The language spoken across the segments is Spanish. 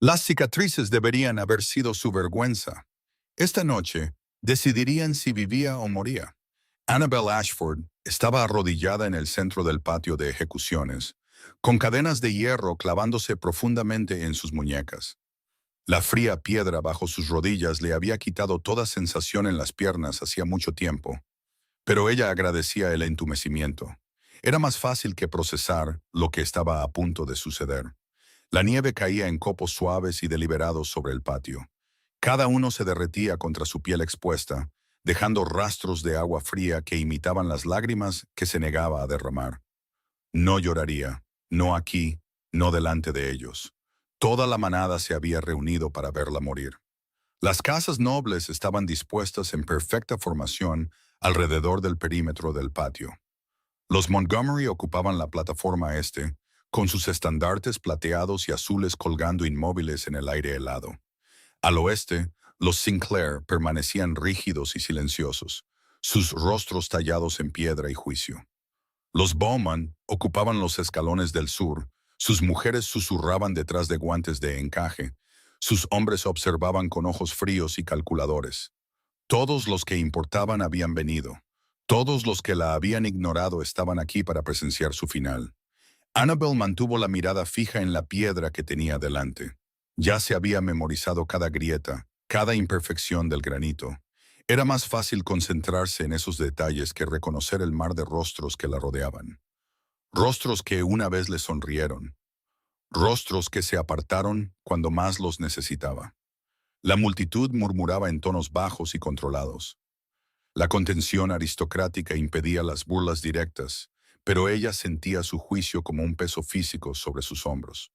Las cicatrices deberían haber sido su vergüenza. Esta noche, decidirían si vivía o moría. Annabelle Ashford estaba arrodillada en el centro del patio de ejecuciones, con cadenas de hierro clavándose profundamente en sus muñecas. La fría piedra bajo sus rodillas le había quitado toda sensación en las piernas hacía mucho tiempo, pero ella agradecía el entumecimiento. Era más fácil que procesar lo que estaba a punto de suceder. La nieve caía en copos suaves y deliberados sobre el patio. Cada uno se derretía contra su piel expuesta, dejando rastros de agua fría que imitaban las lágrimas que se negaba a derramar. No lloraría, no aquí, no delante de ellos. Toda la manada se había reunido para verla morir. Las casas nobles estaban dispuestas en perfecta formación alrededor del perímetro del patio. Los Montgomery ocupaban la plataforma este, con sus estandartes plateados y azules colgando inmóviles en el aire helado. Al oeste, los Sinclair permanecían rígidos y silenciosos, sus rostros tallados en piedra y juicio. Los Bowman ocupaban los escalones del sur, sus mujeres susurraban detrás de guantes de encaje, sus hombres observaban con ojos fríos y calculadores. Todos los que importaban habían venido. Todos los que la habían ignorado estaban aquí para presenciar su final. Annabel mantuvo la mirada fija en la piedra que tenía delante. Ya se había memorizado cada grieta, cada imperfección del granito. Era más fácil concentrarse en esos detalles que reconocer el mar de rostros que la rodeaban. Rostros que una vez le sonrieron. Rostros que se apartaron cuando más los necesitaba. La multitud murmuraba en tonos bajos y controlados. La contención aristocrática impedía las burlas directas, pero ella sentía su juicio como un peso físico sobre sus hombros.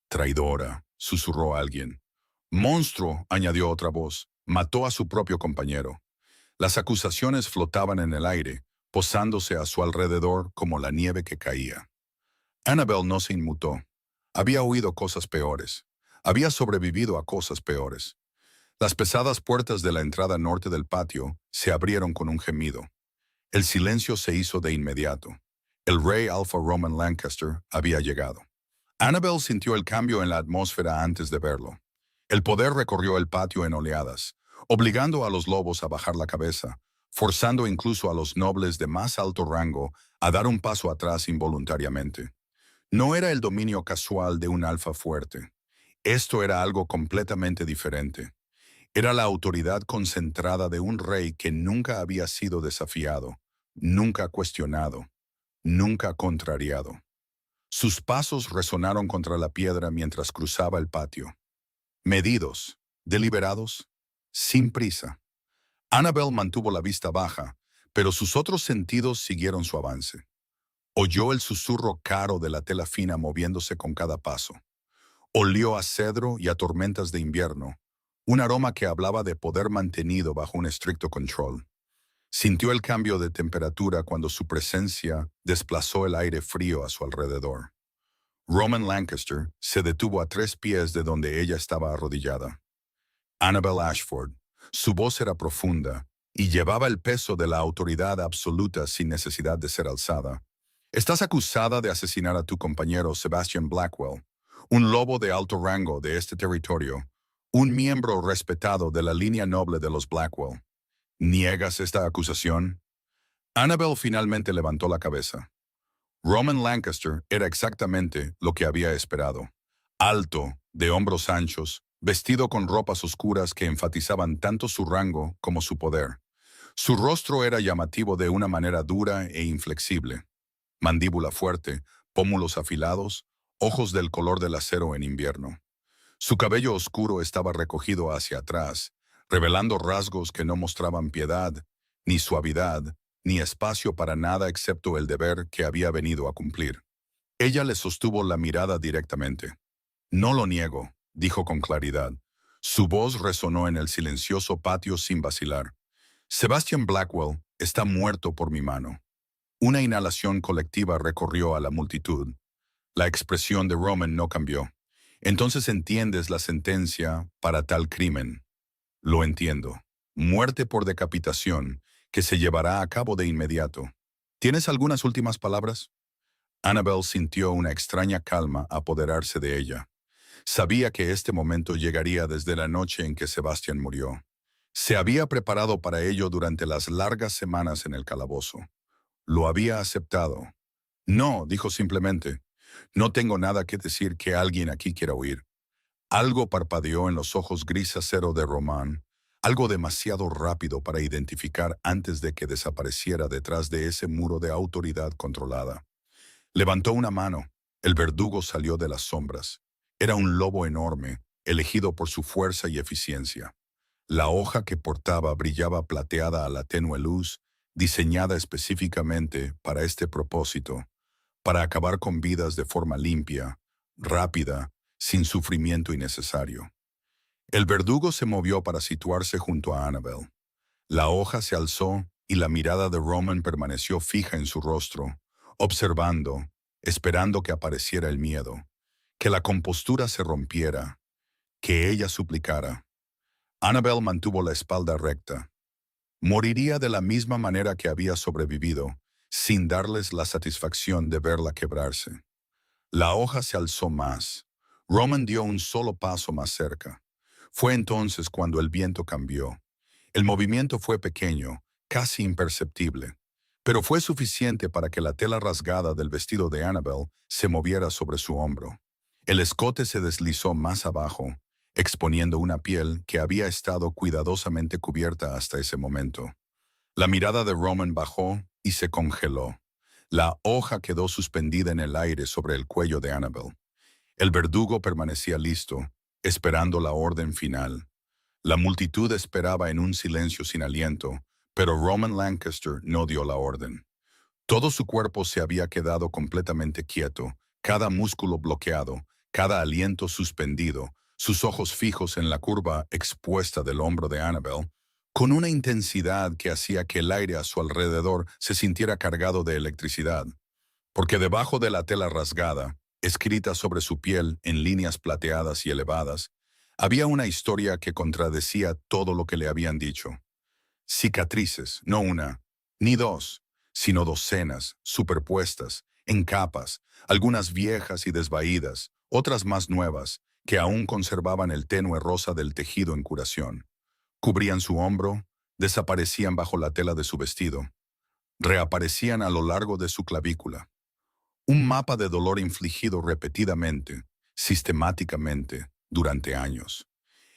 Traidora, susurró alguien. Monstruo, añadió otra voz, mató a su propio compañero. Las acusaciones flotaban en el aire, posándose a su alrededor como la nieve que caía. Annabel no se inmutó. Había oído cosas peores. Había sobrevivido a cosas peores. Las pesadas puertas de la entrada norte del patio se abrieron con un gemido. El silencio se hizo de inmediato. El rey Alpha Roman Lancaster había llegado. Annabel sintió el cambio en la atmósfera antes de verlo. El poder recorrió el patio en oleadas, obligando a los lobos a bajar la cabeza, forzando incluso a los nobles de más alto rango a dar un paso atrás involuntariamente. No era el dominio casual de un alfa fuerte. Esto era algo completamente diferente. Era la autoridad concentrada de un rey que nunca había sido desafiado, nunca cuestionado, nunca contrariado. Sus pasos resonaron contra la piedra mientras cruzaba el patio. Medidos, deliberados, sin prisa. Annabel mantuvo la vista baja, pero sus otros sentidos siguieron su avance. Oyó el susurro caro de la tela fina moviéndose con cada paso. Olió a cedro y a tormentas de invierno, un aroma que hablaba de poder mantenido bajo un estricto control. Sintió el cambio de temperatura cuando su presencia desplazó el aire frío a su alrededor. Roman Lancaster se detuvo a 3 pies de donde ella estaba arrodillada. Annabel Ashford. Su voz era profunda y llevaba el peso de la autoridad absoluta sin necesidad de ser alzada. Estás acusada de asesinar a tu compañero Sebastian Blackwell, un lobo de alto rango de este territorio, un miembro respetado de la línea noble de los Blackwell. ¿Niegas esta acusación? Annabel finalmente levantó la cabeza. Roman Lancaster era exactamente lo que había esperado. Alto, de hombros anchos, vestido con ropas oscuras que enfatizaban tanto su rango como su poder. Su rostro era llamativo de una manera dura e inflexible. Mandíbula fuerte, pómulos afilados, ojos del color del acero en invierno. Su cabello oscuro estaba recogido hacia atrás, revelando rasgos que no mostraban piedad, ni suavidad, ni espacio para nada excepto el deber que había venido a cumplir. Ella le sostuvo la mirada directamente. No lo niego, dijo con claridad. Su voz resonó en el silencioso patio sin vacilar. Sebastian Blackwell está muerto por mi mano. Una inhalación colectiva recorrió a la multitud. La expresión de Roman no cambió. Entonces entiendes la sentencia para tal crimen. Lo entiendo. Muerte por decapitación, que se llevará a cabo de inmediato. ¿Tienes algunas últimas palabras? Annabel sintió una extraña calma apoderarse de ella. Sabía que este momento llegaría desde la noche en que Sebastian murió. Se había preparado para ello durante las largas semanas en el calabozo. Lo había aceptado. No, dijo simplemente. No tengo nada que decir que alguien aquí quiera oír. Algo parpadeó en los ojos gris acero de Román, algo demasiado rápido para identificar antes de que desapareciera detrás de ese muro de autoridad controlada. Levantó una mano. El verdugo salió de las sombras. Era un lobo enorme, elegido por su fuerza y eficiencia. La hoja que portaba brillaba plateada a la tenue luz, diseñada específicamente para este propósito, para acabar con vidas de forma limpia, rápida, sin sufrimiento innecesario. El verdugo se movió para situarse junto a Annabel. La hoja se alzó y la mirada de Roman permaneció fija en su rostro, observando, esperando que apareciera el miedo, que la compostura se rompiera, que ella suplicara. Annabel mantuvo la espalda recta. Moriría de la misma manera que había sobrevivido, sin darles la satisfacción de verla quebrarse. La hoja se alzó más. Roman dio un solo paso más cerca. Fue entonces cuando el viento cambió. El movimiento fue pequeño, casi imperceptible, pero fue suficiente para que la tela rasgada del vestido de Annabel se moviera sobre su hombro. El escote se deslizó más abajo, exponiendo una piel que había estado cuidadosamente cubierta hasta ese momento. La mirada de Roman bajó y se congeló. La hoja quedó suspendida en el aire sobre el cuello de Annabel. El verdugo permanecía listo, esperando la orden final. La multitud esperaba en un silencio sin aliento, pero Roman Lancaster no dio la orden. Todo su cuerpo se había quedado completamente quieto, cada músculo bloqueado, cada aliento suspendido, sus ojos fijos en la curva expuesta del hombro de Annabel, con una intensidad que hacía que el aire a su alrededor se sintiera cargado de electricidad, porque debajo de la tela rasgada, escrita sobre su piel en líneas plateadas y elevadas, había una historia que contradecía todo lo que le habían dicho. Cicatrices, no una, ni dos, sino docenas, superpuestas, en capas, algunas viejas y desvaídas, otras más nuevas, que aún conservaban el tenue rosa del tejido en curación. Cubrían su hombro, desaparecían bajo la tela de su vestido, reaparecían a lo largo de su clavícula. Un mapa de dolor infligido repetidamente, sistemáticamente, durante años.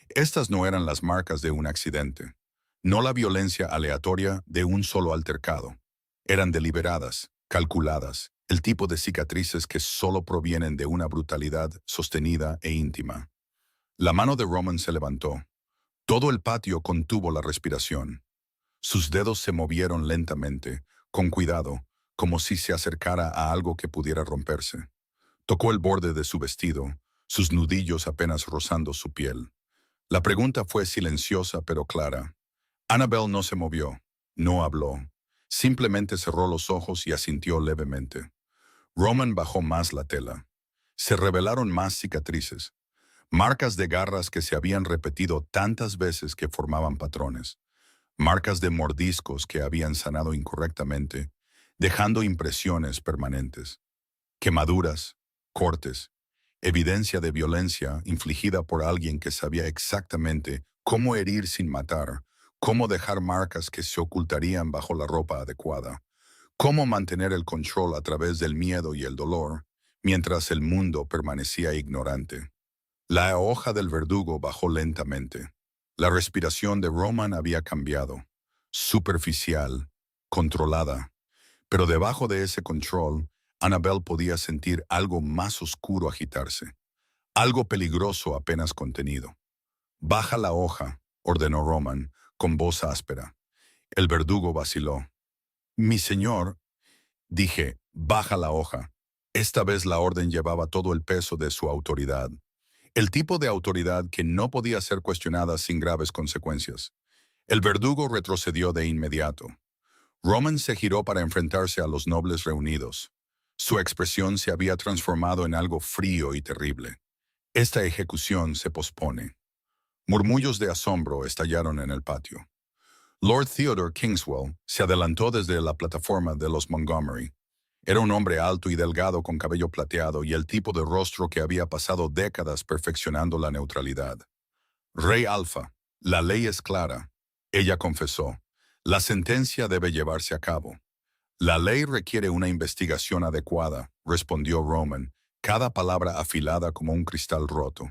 Estas no eran las marcas de un accidente, no la violencia aleatoria de un solo altercado. Eran deliberadas, calculadas, el tipo de cicatrices que solo provienen de una brutalidad sostenida e íntima. La mano de Roman se levantó. Todo el patio contuvo la respiración. Sus dedos se movieron lentamente, con cuidado, como si se acercara a algo que pudiera romperse. Tocó el borde de su vestido, sus nudillos apenas rozando su piel. La pregunta fue silenciosa pero clara. Annabel no se movió, no habló. Simplemente cerró los ojos y asintió levemente. Roman bajó más la tela. Se revelaron más cicatrices, marcas de garras que se habían repetido tantas veces que formaban patrones, marcas de mordiscos que habían sanado incorrectamente, dejando impresiones permanentes. Quemaduras, cortes, evidencia de violencia infligida por alguien que sabía exactamente cómo herir sin matar, cómo dejar marcas que se ocultarían bajo la ropa adecuada, cómo mantener el control a través del miedo y el dolor, mientras el mundo permanecía ignorante. La hoja del verdugo bajó lentamente. La respiración de Roman había cambiado, superficial, controlada, pero debajo de ese control, Annabel podía sentir algo más oscuro agitarse, algo peligroso apenas contenido. «Baja la hoja», ordenó Roman, con voz áspera. El verdugo vaciló. «Mi señor», dije, «baja la hoja». Esta vez la orden llevaba todo el peso de su autoridad. El tipo de autoridad que no podía ser cuestionada sin graves consecuencias. El verdugo retrocedió de inmediato. Roman se giró para enfrentarse a los nobles reunidos. Su expresión se había transformado en algo frío y terrible. «Esta ejecución se pospone». Murmullos de asombro estallaron en el patio. Lord Theodore Kingswell se adelantó desde la plataforma de los Montgomery. Era un hombre alto y delgado con cabello plateado y el tipo de rostro que había pasado décadas perfeccionando la neutralidad. Rey Alpha, la ley es clara. Ella confesó. La sentencia debe llevarse a cabo. La ley requiere una investigación adecuada, respondió Roman, cada palabra afilada como un cristal roto.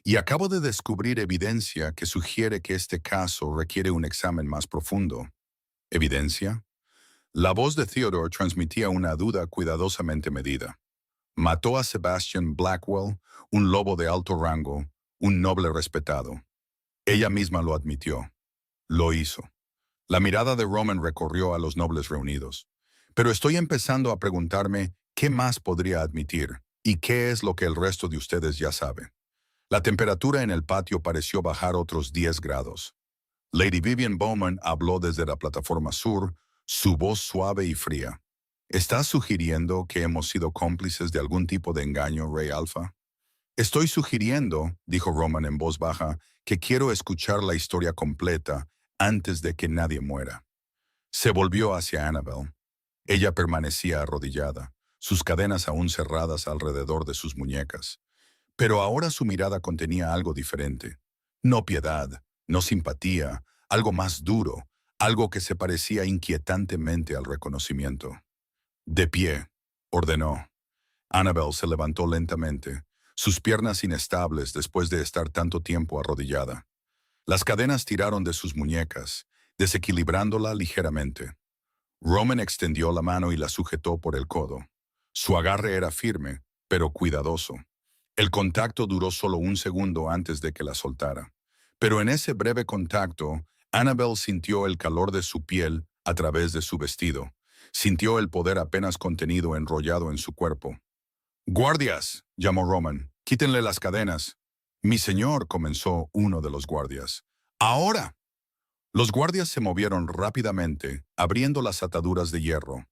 Y acabo de descubrir evidencia que sugiere que este caso requiere un examen más profundo. ¿Evidencia? La voz de Theodore transmitía una duda cuidadosamente medida. Mató a Sebastian Blackwell, un lobo de alto rango, un noble respetado. Ella misma lo admitió. Lo hizo. La mirada de Roman recorrió a los nobles reunidos. Pero estoy empezando a preguntarme qué más podría admitir y qué es lo que el resto de ustedes ya sabe. La temperatura en el patio pareció bajar otros 10 grados. Lady Vivian Bowman habló desde la plataforma sur, su voz suave y fría. ¿Estás sugiriendo que hemos sido cómplices de algún tipo de engaño, Rey Alpha? Estoy sugiriendo, dijo Roman en voz baja, que quiero escuchar la historia completa antes de que nadie muera. Se volvió hacia Annabel. Ella permanecía arrodillada, sus cadenas aún cerradas alrededor de sus muñecas. Pero ahora su mirada contenía algo diferente. No piedad, no simpatía, algo más duro, algo que se parecía inquietantemente al reconocimiento. De pie, ordenó. Annabel se levantó lentamente, sus piernas inestables después de estar tanto tiempo arrodillada. Las cadenas tiraron de sus muñecas, desequilibrándola ligeramente. Roman extendió la mano y la sujetó por el codo. Su agarre era firme, pero cuidadoso. El contacto duró solo un segundo antes de que la soltara. Pero en ese breve contacto, Annabel sintió el calor de su piel a través de su vestido. Sintió el poder apenas contenido enrollado en su cuerpo. «¡Guardias!», llamó Roman. «Quítenle las cadenas». «Mi señor», comenzó uno de los guardias. «¡Ahora!». Los guardias se movieron rápidamente, abriendo las ataduras de hierro.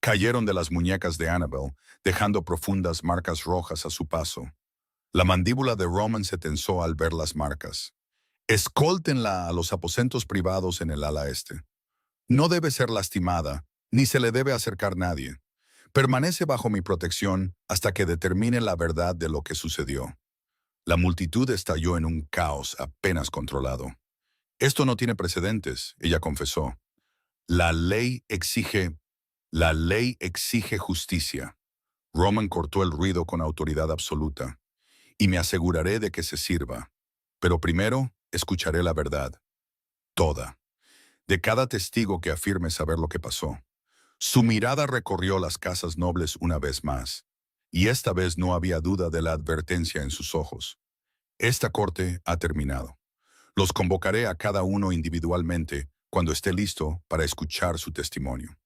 Cayeron de las muñecas de Annabel, dejando profundas marcas rojas a su paso. La mandíbula de Roman se tensó al ver las marcas. «Escóltenla a los aposentos privados en el ala este. No debe ser lastimada, ni se le debe acercar nadie. Permanece bajo mi protección hasta que determine la verdad de lo que sucedió». La multitud estalló en un caos apenas controlado. «Esto no tiene precedentes», ella confesó. La ley exige justicia». Roman cortó el ruido con autoridad absoluta. «Y me aseguraré de que se sirva. Pero primero, escucharé la verdad. Toda. De cada testigo que afirme saber lo que pasó». Su mirada recorrió las casas nobles una vez más, y esta vez no había duda de la advertencia en sus ojos. «Esta corte ha terminado. Los convocaré a cada uno individualmente cuando esté listo para escuchar su testimonio.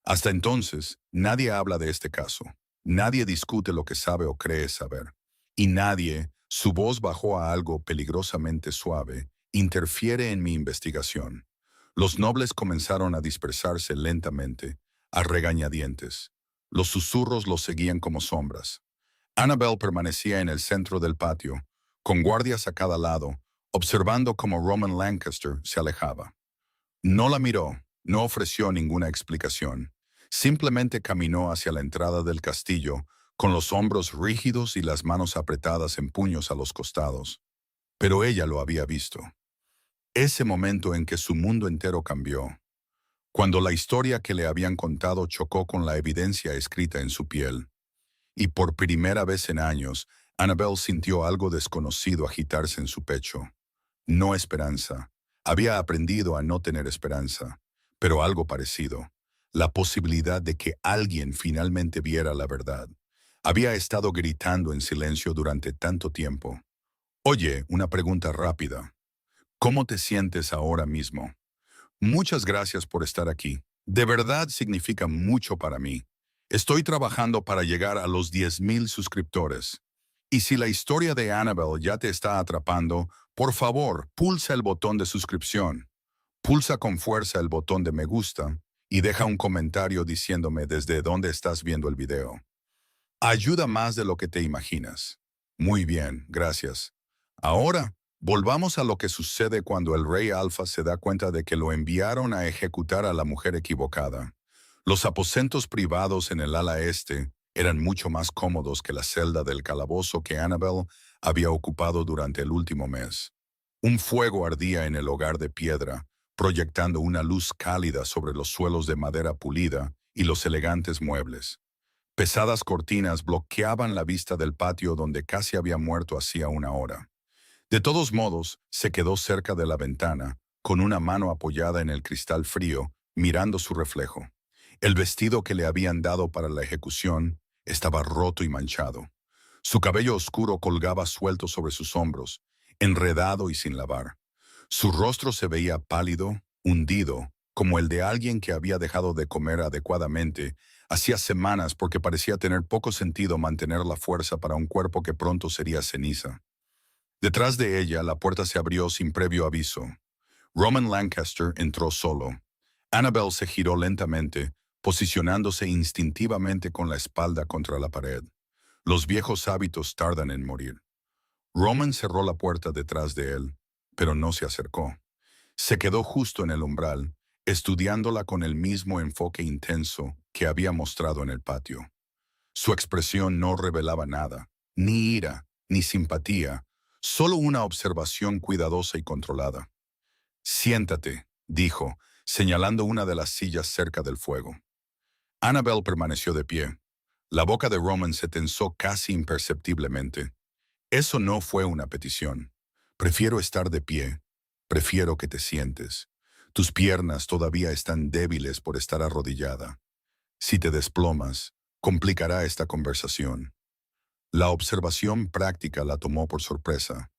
Hasta entonces, nadie habla de este caso. Nadie discute lo que sabe o cree saber. Y nadie, su voz bajó a algo peligrosamente suave, interfiere en mi investigación». Los nobles comenzaron a dispersarse lentamente, a regañadientes. Los susurros los seguían como sombras. Annabel permanecía en el centro del patio, con guardias a cada lado, observando cómo Roman Lancaster se alejaba. No la miró, no ofreció ninguna explicación. Simplemente caminó hacia la entrada del castillo, con los hombros rígidos y las manos apretadas en puños a los costados. Pero ella lo había visto. Ese momento en que su mundo entero cambió. Cuando la historia que le habían contado chocó con la evidencia escrita en su piel. Y por primera vez en años, Annabel sintió algo desconocido agitarse en su pecho. No esperanza. Había aprendido a no tener esperanza, pero algo parecido. La posibilidad de que alguien finalmente viera la verdad. Había estado gritando en silencio durante tanto tiempo. «Oye, una pregunta rápida. ¿Cómo te sientes ahora mismo?» «Muchas gracias por estar aquí. De verdad significa mucho para mí. Estoy trabajando para llegar a los 10,000 suscriptores. Y si la historia de Annabel ya te está atrapando, por favor, pulsa el botón de suscripción. Pulsa con fuerza el botón de me gusta y deja un comentario diciéndome desde dónde estás viendo el video. Ayuda más de lo que te imaginas». «Muy bien, gracias. Ahora, volvamos a lo que sucede cuando el Rey Alpha se da cuenta de que lo enviaron a ejecutar a la mujer equivocada. Los aposentos privados en el ala este eran mucho más cómodos que la celda del calabozo que Annabel había ocupado durante el último mes. Un fuego ardía en el hogar de piedra, proyectando una luz cálida sobre los suelos de madera pulida y los elegantes muebles. Pesadas cortinas bloqueaban la vista del patio donde casi había muerto hacía una hora. De todos modos, se quedó cerca de la ventana, con una mano apoyada en el cristal frío, mirando su reflejo. El vestido que le habían dado para la ejecución estaba roto y manchado. Su cabello oscuro colgaba suelto sobre sus hombros, enredado y sin lavar. Su rostro se veía pálido, hundido, como el de alguien que había dejado de comer adecuadamente hacía semanas porque parecía tener poco sentido mantener la fuerza para un cuerpo que pronto sería ceniza. Detrás de ella, la puerta se abrió sin previo aviso. Roman Lancaster entró solo. Annabel se giró lentamente, posicionándose instintivamente con la espalda contra la pared. Los viejos hábitos tardan en morir. Roman cerró la puerta detrás de él, pero no se acercó. Se quedó justo en el umbral, estudiándola con el mismo enfoque intenso que había mostrado en el patio. Su expresión no revelaba nada, ni ira, ni simpatía, solo una observación cuidadosa y controlada. «Siéntate», dijo, señalando una de las sillas cerca del fuego. Annabel permaneció de pie. La boca de Roman se tensó casi imperceptiblemente. «Eso no fue una petición. Prefiero estar de pie. Prefiero que te sientes. Tus piernas todavía están débiles por estar arrodillada. Si te desplomas, complicará esta conversación». La observación práctica la tomó por sorpresa.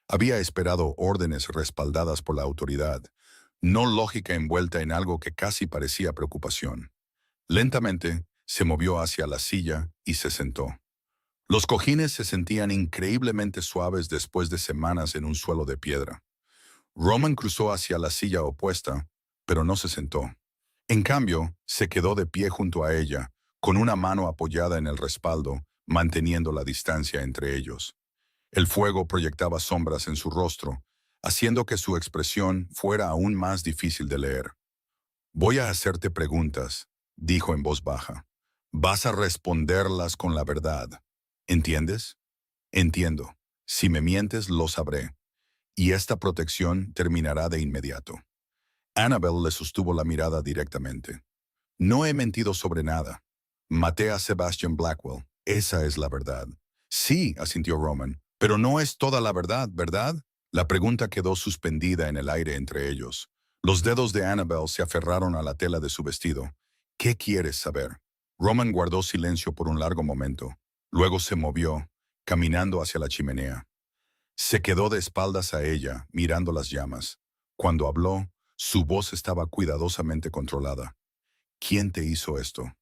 Había esperado órdenes respaldadas por la autoridad, no lógica envuelta en algo que casi parecía preocupación. Lentamente, se movió hacia la silla y se sentó. Los cojines se sentían increíblemente suaves después de semanas en un suelo de piedra. Roman cruzó hacia la silla opuesta, pero no se sentó. En cambio, se quedó de pie junto a ella, con una mano apoyada en el respaldo, manteniendo la distancia entre ellos. El fuego proyectaba sombras en su rostro, haciendo que su expresión fuera aún más difícil de leer. «Voy a hacerte preguntas», dijo en voz baja. «Vas a responderlas con la verdad. ¿Entiendes?» «Entiendo. Si me mientes, lo sabré. Y esta protección terminará de inmediato». Annabel le sostuvo la mirada directamente. «No he mentido sobre nada. Maté a Sebastian Blackwell. Esa es la verdad». «Sí», asintió Roman, «pero no es toda la verdad, ¿verdad?» La pregunta quedó suspendida en el aire entre ellos. Los dedos de Annabel se aferraron a la tela de su vestido. «¿Qué quieres saber?» Roman guardó silencio por un largo momento. Luego se movió, caminando hacia la chimenea. Se quedó de espaldas a ella, mirando las llamas. Cuando habló, su voz estaba cuidadosamente controlada. «¿Quién te hizo esto?»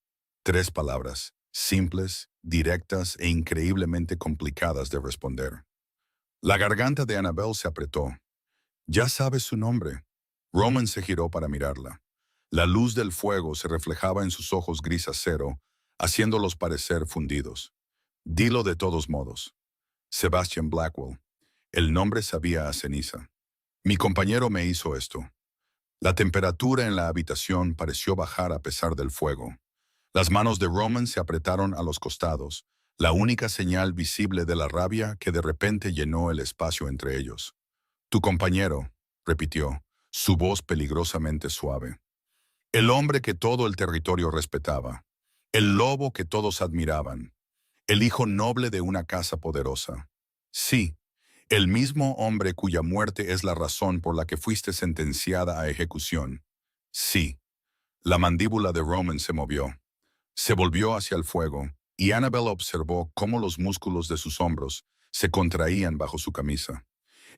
3 palabras, simples, directas e increíblemente complicadas de responder. La garganta de Annabel se apretó. «Ya sabes su nombre». Roman se giró para mirarla. La luz del fuego se reflejaba en sus ojos gris acero, haciéndolos parecer fundidos. «Dilo de todos modos». «Sebastian Blackwell». El nombre sabía a ceniza. «Mi compañero me hizo esto». La temperatura en la habitación pareció bajar a pesar del fuego. Las manos de Roman se apretaron a los costados, la única señal visible de la rabia que de repente llenó el espacio entre ellos. «Tu compañero», repitió, su voz peligrosamente suave. «El hombre que todo el territorio respetaba. El lobo que todos admiraban. El hijo noble de una casa poderosa. Sí, el mismo hombre cuya muerte es la razón por la que fuiste sentenciada a ejecución. Sí». La mandíbula de Roman se movió. Se volvió hacia el fuego, y Annabel observó cómo los músculos de sus hombros se contraían bajo su camisa.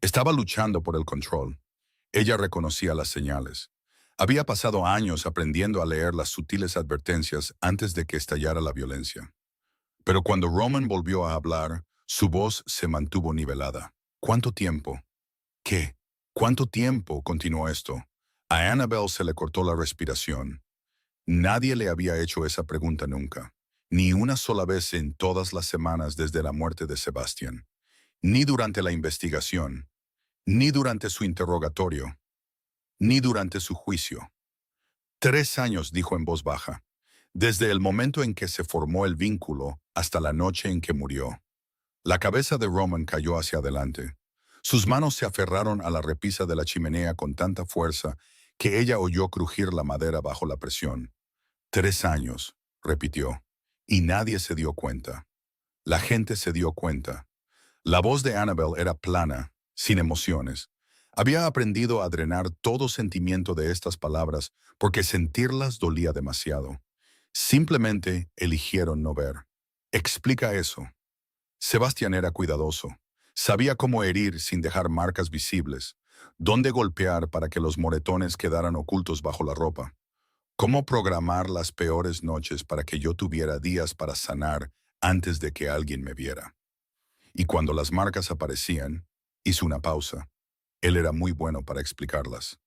Estaba luchando por el control. Ella reconocía las señales. Había pasado años aprendiendo a leer las sutiles advertencias antes de que estallara la violencia. Pero cuando Roman volvió a hablar, su voz se mantuvo nivelada. «¿Cuánto tiempo?» «¿Qué? ¿Cuánto tiempo?» continuó esto. A Annabel se le cortó la respiración. Nadie le había hecho esa pregunta nunca, ni una sola vez en todas las semanas desde la muerte de Sebastian, ni durante la investigación, ni durante su interrogatorio, ni durante su juicio. 3 años, dijo en voz baja. desde el momento en que se formó el vínculo hasta la noche en que murió. La cabeza de Roman cayó hacia adelante. Sus manos se aferraron a la repisa de la chimenea con tanta fuerza que ella oyó crujir la madera bajo la presión. 3 años, repitió, y nadie se dio cuenta. La gente se dio cuenta. La voz de Annabel era plana, sin emociones. Había aprendido a drenar todo sentimiento de estas palabras porque sentirlas dolía demasiado. Simplemente eligieron no ver. Explica eso. Sebastián era cuidadoso. Sabía cómo herir sin dejar marcas visibles, dónde golpear para que los moretones quedaran ocultos bajo la ropa, cómo programar las peores noches para que yo tuviera días para sanar antes de que alguien me viera. Y cuando las marcas aparecían, hizo una pausa. Él era muy bueno para explicarlas.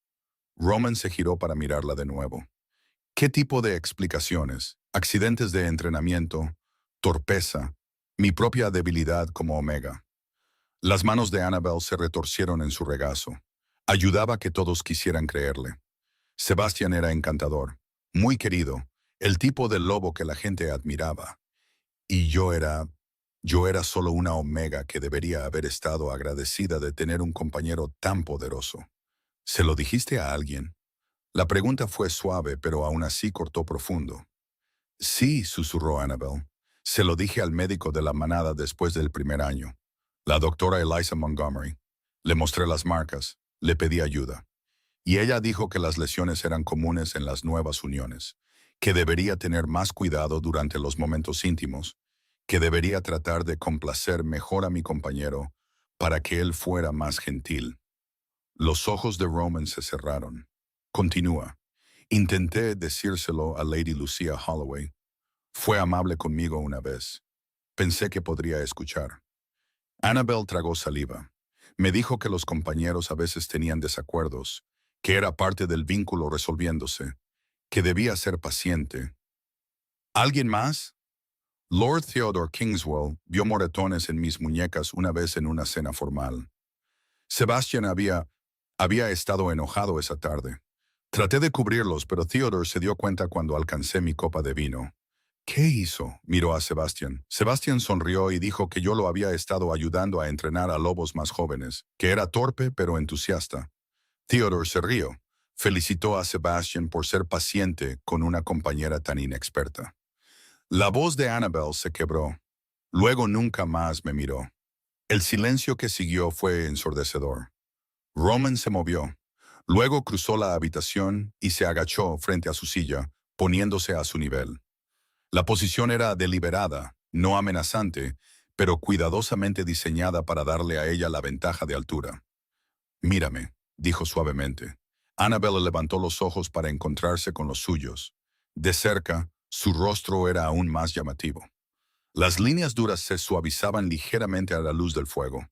Roman se giró para mirarla de nuevo. ¿Qué tipo de explicaciones? Accidentes de entrenamiento, torpeza, mi propia debilidad como Omega. Las manos de Annabel se retorcieron en su regazo. Ayudaba a que todos quisieran creerle. Sebastián era encantador, muy querido, el tipo de lobo que la gente admiraba. Y yo era solo una Omega que debería haber estado agradecida de tener un compañero tan poderoso. ¿Se lo dijiste a alguien? La pregunta fue suave, pero aún así cortó profundo. Sí, susurró Annabel. Se lo dije al médico de la manada después del primer año, la doctora Eliza Montgomery. Le mostré las marcas, le pedí ayuda. Y ella dijo que las lesiones eran comunes en las nuevas uniones, que debería tener más cuidado durante los momentos íntimos, que debería tratar de complacer mejor a mi compañero para que él fuera más gentil. Los ojos de Roman se cerraron. Continúa. Intenté decírselo a Lady Lucia Holloway. Fue amable conmigo una vez. Pensé que podría escuchar. Annabel tragó saliva. Me dijo que los compañeros a veces tenían desacuerdos, que era parte del vínculo resolviéndose, que debía ser paciente. ¿Alguien más? Lord Theodore Kingswell vio moretones en mis muñecas una vez en una cena formal. Sebastian había estado enojado esa tarde. Traté de cubrirlos, pero Theodore se dio cuenta cuando alcancé mi copa de vino. ¿Qué hizo? Miró a Sebastian. Sebastian sonrió y dijo que yo lo había estado ayudando a entrenar a lobos más jóvenes, que era torpe pero entusiasta. Theodore se rió. Felicitó a Sebastian por ser paciente con una compañera tan inexperta. La voz de Annabel se quebró. Luego nunca más me miró. El silencio que siguió fue ensordecedor. Roman se movió. Luego cruzó la habitación y se agachó frente a su silla, poniéndose a su nivel. La posición era deliberada, no amenazante, pero cuidadosamente diseñada para darle a ella la ventaja de altura. Mírame, dijo suavemente. Annabel levantó los ojos para encontrarse con los suyos. De cerca, su rostro era aún más llamativo. Las líneas duras se suavizaban ligeramente a la luz del fuego.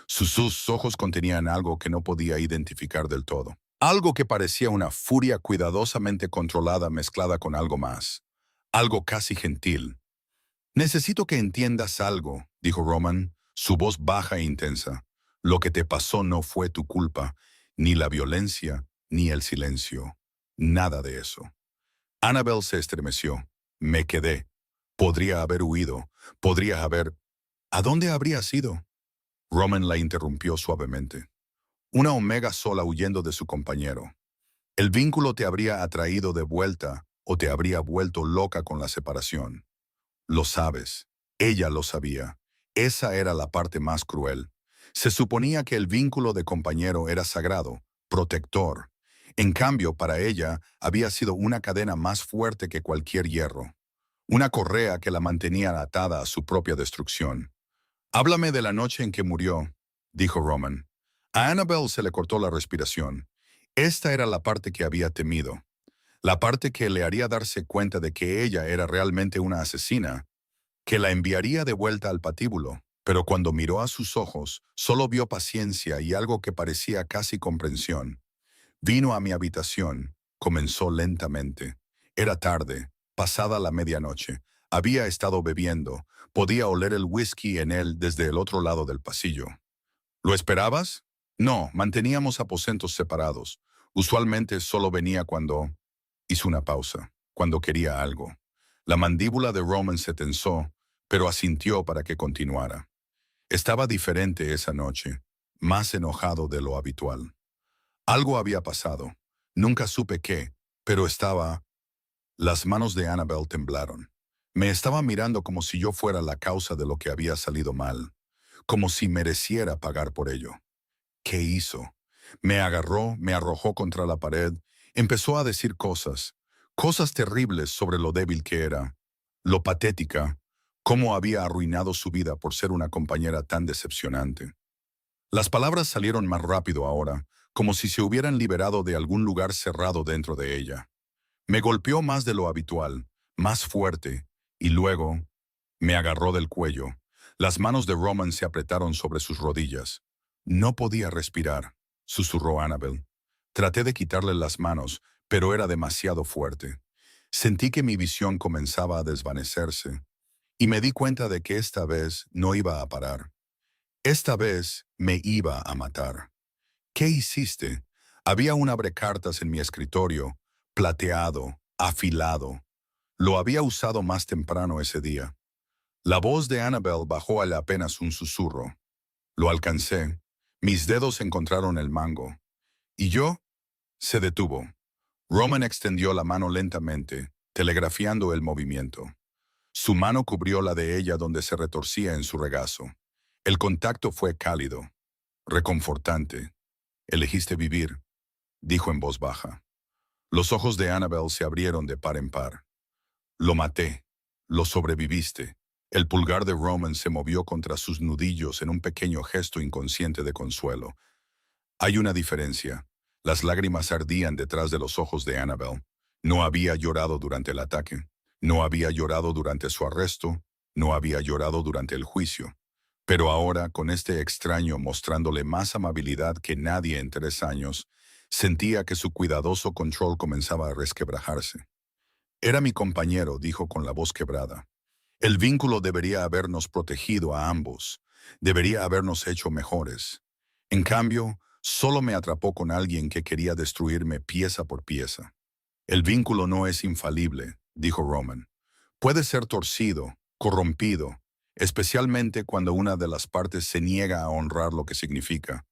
Sus ojos contenían algo que no podía identificar del todo. Algo que parecía una furia cuidadosamente controlada mezclada con algo más. Algo casi gentil. Necesito que entiendas algo, dijo Roman, su voz baja e intensa. Lo que te pasó no fue tu culpa, ni la violencia, ni el silencio. Nada de eso. Annabel se estremeció. Me quedé. Podría haber huido. Podría haber... ¿A dónde habrías ido? Roman la interrumpió suavemente. Una Omega sola huyendo de su compañero. El vínculo te habría atraído de vuelta o te habría vuelto loca con la separación. Lo sabes. Ella lo sabía. Esa era la parte más cruel. Se suponía que el vínculo de compañero era sagrado, protector. En cambio, para ella, había sido una cadena más fuerte que cualquier hierro. Una correa que la mantenía atada a su propia destrucción. Háblame de la noche en que murió, dijo Roman. A Annabel se le cortó la respiración. Esta era la parte que había temido. La parte que le haría darse cuenta de que ella era realmente una asesina, que la enviaría de vuelta al patíbulo. Pero cuando miró a sus ojos, solo vio paciencia y algo que parecía casi comprensión. Vino a mi habitación, comenzó lentamente. Era tarde, pasada la medianoche. Había estado bebiendo, podía oler el whisky en él desde el otro lado del pasillo. ¿Lo esperabas? No, manteníamos aposentos separados. Usualmente solo venía cuando... Hizo una pausa, cuando quería algo. La mandíbula de Roman se tensó, pero asintió para que continuara. Estaba diferente esa noche, más enojado de lo habitual. Algo había pasado. Nunca supe qué, pero estaba... Las manos de Annabel temblaron. Me estaba mirando como si yo fuera la causa de lo que había salido mal, como si mereciera pagar por ello. ¿Qué hizo? Me agarró, me arrojó contra la pared, empezó a decir cosas terribles sobre lo débil que era, lo patética, cómo había arruinado su vida por ser una compañera tan decepcionante. Las palabras salieron más rápido ahora, como si se hubieran liberado de algún lugar cerrado dentro de ella. Me golpeó más de lo habitual, más fuerte, y luego me agarró del cuello. Las manos de Roman se apretaron sobre sus rodillas. No podía respirar, susurró Annabel. Traté de quitarle las manos, pero era demasiado fuerte. Sentí que mi visión comenzaba a desvanecerse, y me di cuenta de que esta vez no iba a parar. Esta vez me iba a matar. ¿Qué hiciste? Había un abrecartas en mi escritorio, plateado, afilado. Lo había usado más temprano ese día. La voz de Annabel bajó a apenas un susurro. Lo alcancé. Mis dedos encontraron el mango. ¿Y yo? Se detuvo. Roman extendió la mano lentamente, telegrafiando el movimiento. Su mano cubrió la de ella donde se retorcía en su regazo. El contacto fue cálido, reconfortante. «Elegiste vivir», dijo en voz baja. Los ojos de Annabel se abrieron de par en par. «Lo maté. Lo sobreviviste». El pulgar de Roman se movió contra sus nudillos en un pequeño gesto inconsciente de consuelo. Hay una diferencia. Las lágrimas ardían detrás de los ojos de Annabel. No había llorado durante el ataque. No había llorado durante su arresto. No había llorado durante el juicio. Pero ahora, con este extraño mostrándole más amabilidad que nadie en 3 años, sentía que su cuidadoso control comenzaba a resquebrajarse. «Era mi compañero», dijo con la voz quebrada. «El vínculo debería habernos protegido a ambos. Debería habernos hecho mejores. En cambio, solo me atrapó con alguien que quería destruirme pieza por pieza». «El vínculo no es infalible», dijo Roman. «Puede ser torcido, corrompido, especialmente cuando una de las partes se niega a honrar lo que significa.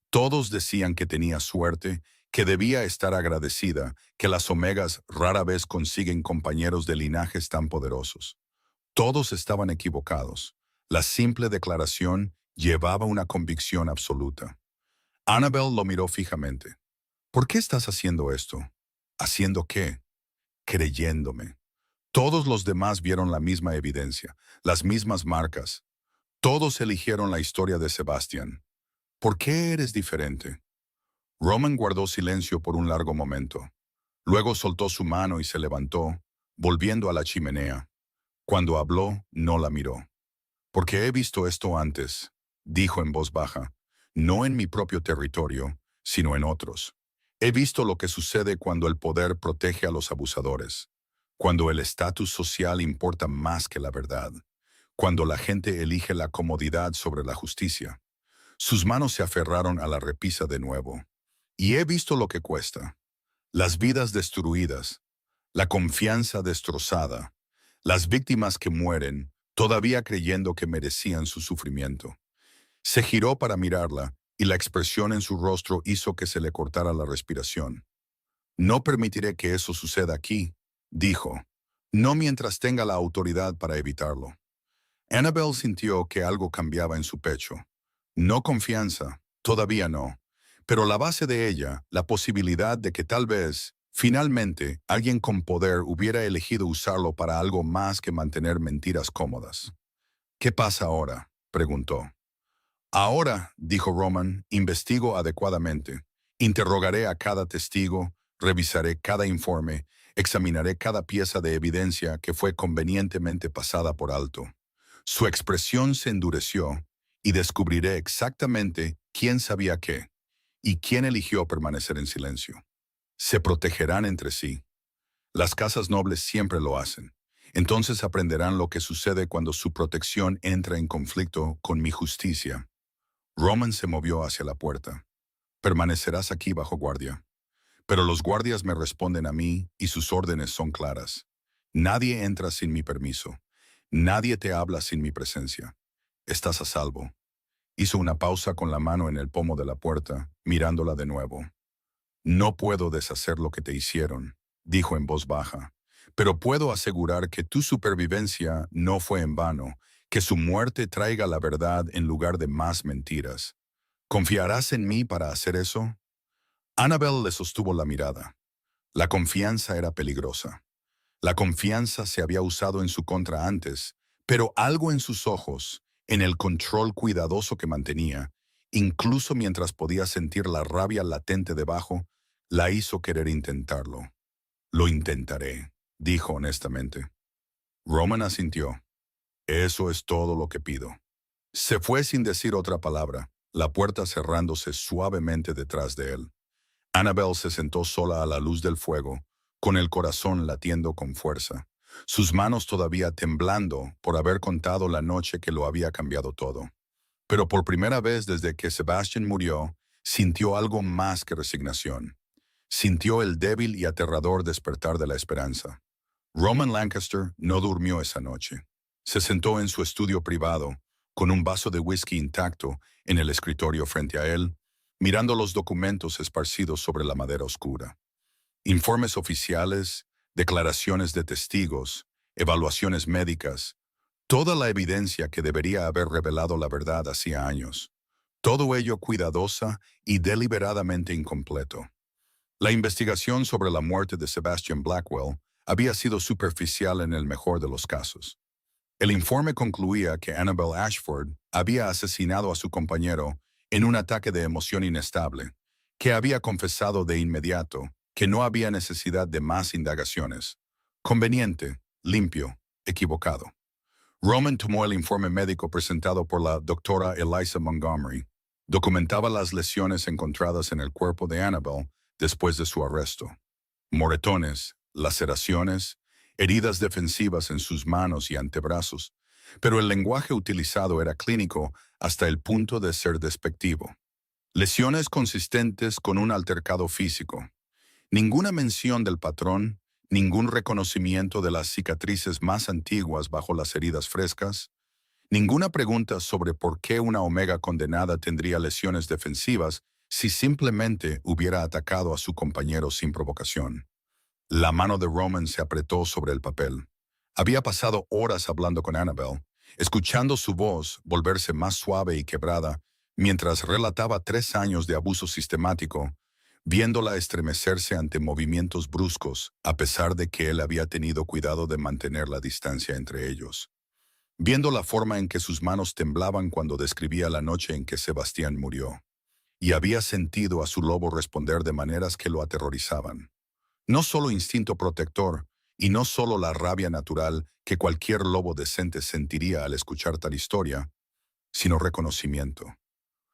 Todos decían que tenía suerte, que debía estar agradecida, que las omegas rara vez consiguen compañeros de linajes tan poderosos. Todos estaban equivocados. La simple declaración llevaba una convicción absoluta». Annabel lo miró fijamente. «¿Por qué estás haciendo esto?» «¿Haciendo qué?» «Creyéndome». Todos los demás vieron la misma evidencia, las mismas marcas. Todos eligieron la historia de Sebastián. «¿Por qué eres diferente?» Roman guardó silencio por un largo momento. Luego soltó su mano y se levantó, volviendo a la chimenea. Cuando habló, no la miró. «Porque he visto esto antes», dijo en voz baja, «no en mi propio territorio, sino en otros. He visto lo que sucede cuando el poder protege a los abusadores, cuando el estatus social importa más que la verdad, cuando la gente elige la comodidad sobre la justicia». Sus manos se aferraron a la repisa de nuevo. «Y he visto lo que cuesta. Las vidas destruidas, la confianza destrozada, las víctimas que mueren, todavía creyendo que merecían su sufrimiento». Se giró para mirarla, y la expresión en su rostro hizo que se le cortara la respiración. «No permitiré que eso suceda aquí», dijo. «No mientras tenga la autoridad para evitarlo». Annabel sintió que algo cambiaba en su pecho. No confianza, todavía no. Pero la base de ella, la posibilidad de que tal vez, finalmente, alguien con poder hubiera elegido usarlo para algo más que mantener mentiras cómodas. «¿Qué pasa ahora?», preguntó. «Ahora», dijo Roman, «investigo adecuadamente. Interrogaré a cada testigo, revisaré cada informe, examinaré cada pieza de evidencia que fue convenientemente pasada por alto». Su expresión se endureció, y descubriré exactamente quién sabía qué, y quién eligió permanecer en silencio. Se protegerán entre sí. Las casas nobles siempre lo hacen. Entonces aprenderán lo que sucede cuando su protección entra en conflicto con mi justicia. Roman se movió hacia la puerta. «Permanecerás aquí bajo guardia. Pero los guardias me responden a mí y sus órdenes son claras. Nadie entra sin mi permiso. Nadie te habla sin mi presencia. Estás a salvo. Hizo una pausa con la mano en el pomo de la puerta, mirándola de nuevo. No puedo deshacer lo que te hicieron, dijo en voz baja, pero puedo asegurar que tu supervivencia no fue en vano, que su muerte traiga la verdad en lugar de más mentiras. ¿Confiarás en mí para hacer eso? Annabel le sostuvo la mirada. La confianza era peligrosa. La confianza se había usado en su contra antes, pero algo en sus ojos, en el control cuidadoso que mantenía, incluso mientras podía sentir la rabia latente debajo, la hizo querer intentarlo. Lo intentaré, dijo honestamente. Roman asintió. Eso es todo lo que pido. Se fue sin decir otra palabra, la puerta cerrándose suavemente detrás de él. Annabel se sentó sola a la luz del fuego, con el corazón latiendo con fuerza, sus manos todavía temblando por haber contado la noche que lo había cambiado todo. Pero por primera vez desde que Sebastian murió, sintió algo más que resignación. Sintió el débil y aterrador despertar de la esperanza. Roman Lancaster no durmió esa noche. Se sentó en su estudio privado, con un vaso de whisky intacto en el escritorio frente a él, mirando los documentos esparcidos sobre la madera oscura. Informes oficiales, declaraciones de testigos, evaluaciones médicas, toda la evidencia que debería haber revelado la verdad hacía años. Todo ello cuidadosa y deliberadamente incompleto. La investigación sobre la muerte de Sebastian Blackwell había sido superficial en el mejor de los casos. El informe concluía que Annabel Ashford había asesinado a su compañero en un ataque de emoción inestable, que había confesado de inmediato que no había necesidad de más indagaciones. Conveniente, limpio, equivocado. Roman tomó el informe médico presentado por la doctora Eliza Montgomery. Documentaba las lesiones encontradas en el cuerpo de Annabel después de su arresto. Moretones, laceraciones, heridas defensivas en sus manos y antebrazos, pero el lenguaje utilizado era clínico hasta el punto de ser despectivo. Lesiones consistentes con un altercado físico. Ninguna mención del patrón, ningún reconocimiento de las cicatrices más antiguas bajo las heridas frescas, ninguna pregunta sobre por qué una omega condenada tendría lesiones defensivas si simplemente hubiera atacado a su compañero sin provocación. La mano de Roman se apretó sobre el papel. Había pasado horas hablando con Annabel, escuchando su voz volverse más suave y quebrada, mientras relataba 3 años de abuso sistemático, viéndola estremecerse ante movimientos bruscos, a pesar de que él había tenido cuidado de mantener la distancia entre ellos. Viendo la forma en que sus manos temblaban cuando describía la noche en que Sebastián murió. Y había sentido a su lobo responder de maneras que lo aterrorizaban. No solo instinto protector, y no solo la rabia natural que cualquier lobo decente sentiría al escuchar tal historia, sino reconocimiento.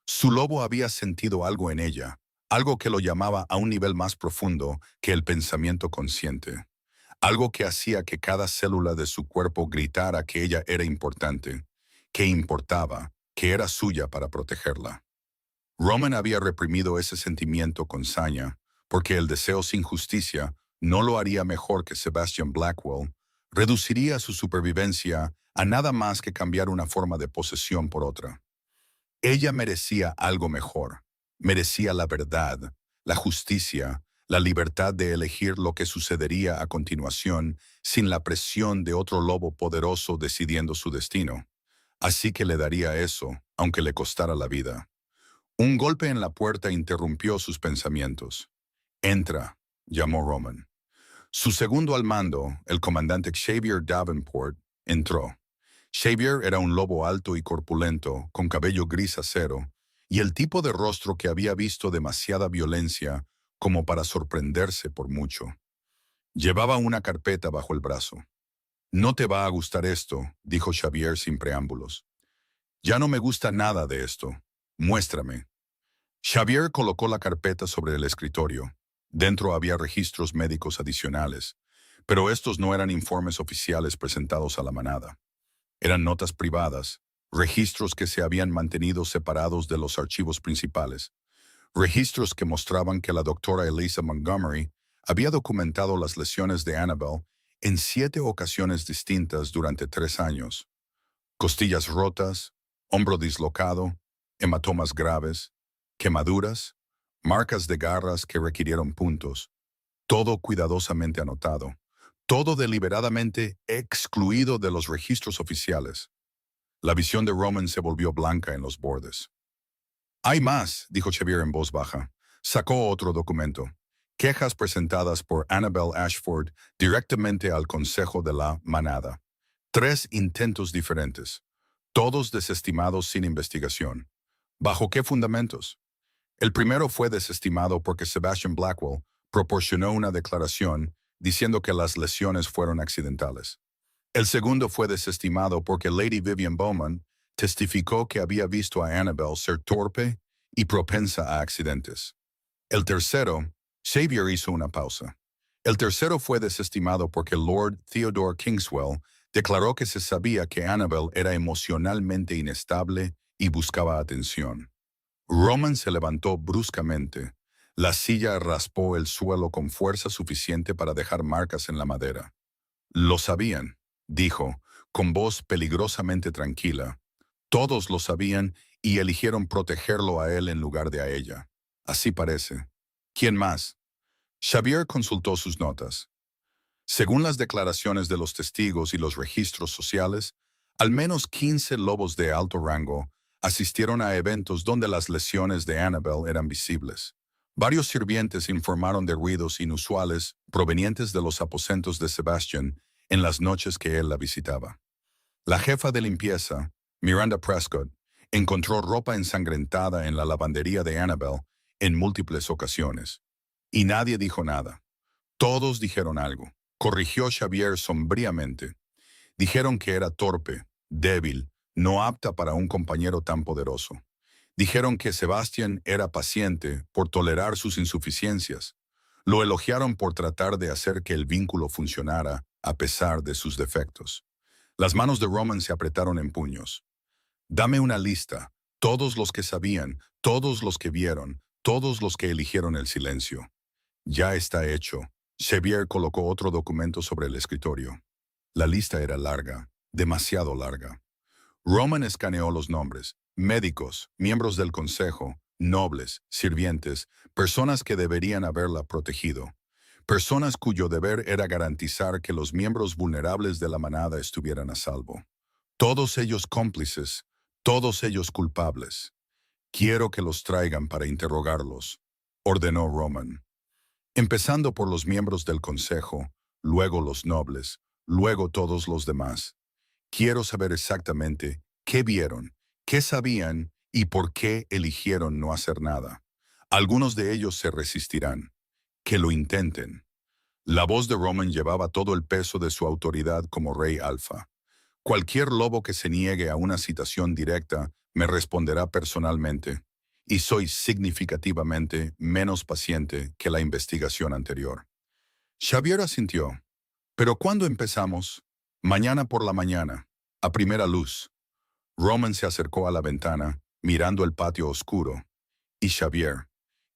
Su lobo había sentido algo en ella, algo que lo llamaba a un nivel más profundo que el pensamiento consciente, algo que hacía que cada célula de su cuerpo gritara que ella era importante, que importaba, que era suya para protegerla. Roman había reprimido ese sentimiento con saña, porque el deseo sin justicia no lo haría mejor que Sebastian Blackwell, reduciría su supervivencia a nada más que cambiar una forma de posesión por otra. Ella merecía algo mejor, merecía la verdad, la justicia, la libertad de elegir lo que sucedería a continuación sin la presión de otro lobo poderoso decidiendo su destino. Así que le daría eso, aunque le costara la vida. Un golpe en la puerta interrumpió sus pensamientos. «Entra», llamó Roman. Su segundo al mando, el comandante Xavier Davenport, entró. Xavier era un lobo alto y corpulento, con cabello gris acero, y el tipo de rostro que había visto demasiada violencia como para sorprenderse por mucho. Llevaba una carpeta bajo el brazo. «No te va a gustar esto», dijo Xavier sin preámbulos. «Ya no me gusta nada de esto. Muéstrame». Xavier colocó la carpeta sobre el escritorio. Dentro había registros médicos adicionales, pero estos no eran informes oficiales presentados a la manada. Eran notas privadas, registros que se habían mantenido separados de los archivos principales, registros que mostraban que la doctora Eliza Montgomery había documentado las lesiones de Annabel en 7 ocasiones distintas durante 3 años. Costillas rotas, hombro dislocado, hematomas graves, quemaduras, marcas de garras que requirieron puntos, todo cuidadosamente anotado, todo deliberadamente excluido de los registros oficiales. La visión de Roman se volvió blanca en los bordes. Hay más, dijo Xavier en voz baja. Sacó otro documento. Quejas presentadas por Annabelle Ashford directamente al Consejo de la Manada. 3 intentos diferentes, todos desestimados sin investigación. ¿Bajo qué fundamentos? El primero fue desestimado porque Sebastian Blackwell proporcionó una declaración diciendo que las lesiones fueron accidentales. El segundo fue desestimado porque Lady Vivian Bowman testificó que había visto a Annabelle ser torpe y propensa a accidentes. El tercero, Xavier hizo una pausa. El tercero fue desestimado porque Lord Theodore Kingswell declaró que se sabía que Annabelle era emocionalmente inestable y buscaba atención. Roman se levantó bruscamente. La silla raspó el suelo con fuerza suficiente para dejar marcas en la madera. Lo sabían, dijo, con voz peligrosamente tranquila. Todos lo sabían y eligieron protegerlo a él en lugar de a ella. Así parece. ¿Quién más? Xavier consultó sus notas. Según las declaraciones de los testigos y los registros sociales, al menos 15 lobos de alto rango asistieron a eventos donde las lesiones de Annabelle eran visibles. Varios sirvientes informaron de ruidos inusuales provenientes de los aposentos de Sebastian en las noches que él la visitaba. La jefa de limpieza, Miranda Prescott, encontró ropa ensangrentada en la lavandería de Annabelle en múltiples ocasiones. Y nadie dijo nada. Todos dijeron algo. Corrigió Xavier sombríamente. Dijeron que era torpe, débil, no apta para un compañero tan poderoso. Dijeron que Sebastian era paciente por tolerar sus insuficiencias. Lo elogiaron por tratar de hacer que el vínculo funcionara a pesar de sus defectos. Las manos de Roman se apretaron en puños. Dame una lista, todos los que sabían, todos los que vieron, todos los que eligieron el silencio. Ya está hecho. Xavier colocó otro documento sobre el escritorio. La lista era larga, demasiado larga. Roman escaneó los nombres: médicos, miembros del consejo, nobles, sirvientes, personas que deberían haberla protegido, personas cuyo deber era garantizar que los miembros vulnerables de la manada estuvieran a salvo. Todos ellos cómplices, todos ellos culpables. Quiero que los traigan para interrogarlos, ordenó Roman. Empezando por los miembros del consejo, luego los nobles, luego todos los demás. Quiero saber exactamente qué vieron, qué sabían y por qué eligieron no hacer nada. Algunos de ellos se resistirán. Que lo intenten. La voz de Roman llevaba todo el peso de su autoridad como rey alfa. Cualquier lobo que se niegue a una citación directa me responderá personalmente, y soy significativamente menos paciente que la investigación anterior. Xavier asintió. ¿Pero cuándo empezamos? Mañana por la mañana, a primera luz. Roman se acercó a la ventana, mirando el patio oscuro. Y Xavier,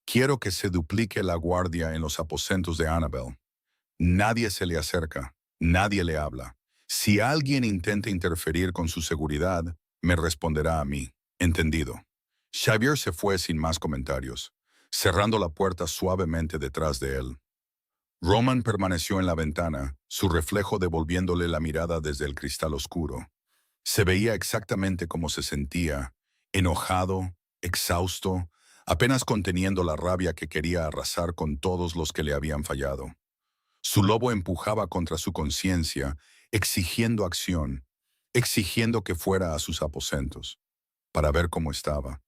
quiero que se duplique la guardia en los aposentos de Annabelle. Nadie se le acerca, nadie le habla. Si alguien intenta interferir con su seguridad, me responderá a mí. Entendido. Xavier se fue sin más comentarios, cerrando la puerta suavemente detrás de él. Roman permaneció en la ventana, su reflejo devolviéndole la mirada desde el cristal oscuro. Se veía exactamente como se sentía, enojado, exhausto, apenas conteniendo la rabia que quería arrasar con todos los que le habían fallado. Su lobo empujaba contra su conciencia, exigiendo acción, exigiendo que fuera a sus aposentos, para ver cómo estaba,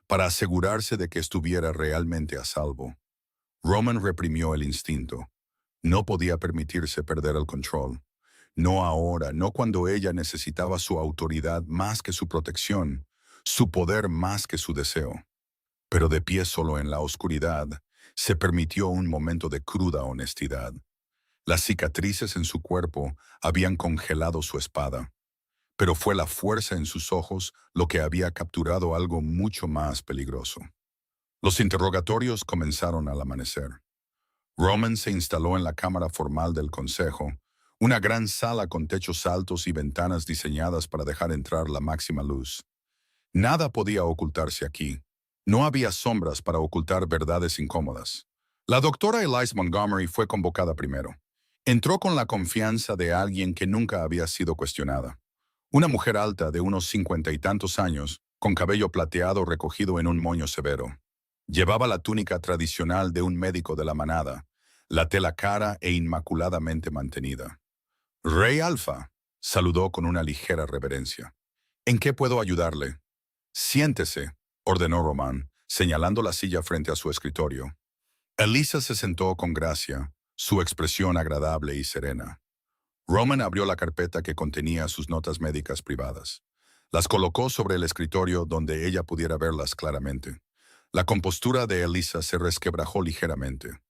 para asegurarse de que estuviera realmente a salvo. Roman reprimió el instinto. No podía permitirse perder el control. No ahora, no cuando ella necesitaba su autoridad más que su protección, su poder más que su deseo. Pero de pie solo en la oscuridad, se permitió un momento de cruda honestidad. Las cicatrices en su cuerpo habían congelado su espada, pero fue la fuerza en sus ojos lo que había capturado algo mucho más peligroso. Los interrogatorios comenzaron al amanecer. Roman se instaló en la cámara formal del consejo, Una gran sala con techos altos y ventanas diseñadas para dejar entrar la máxima luz. Nada podía ocultarse aquí. No había sombras para ocultar verdades incómodas. La doctora Elise Montgomery fue convocada primero. Entró con la confianza de alguien que nunca había sido cuestionada. Una mujer alta de unos 50 y tantos años, con cabello plateado recogido en un moño severo. Llevaba la túnica tradicional de un médico de la manada, la tela cara e inmaculadamente mantenida. Rey Alpha, saludó con una ligera reverencia. ¿En qué puedo ayudarle? Siéntese, ordenó Roman, señalando la silla frente a su escritorio. Elisa se sentó con gracia, su expresión agradable y serena. Roman abrió la carpeta que contenía sus notas médicas privadas. Las colocó sobre el escritorio donde ella pudiera verlas claramente. La compostura de Elisa se resquebrajó ligeramente.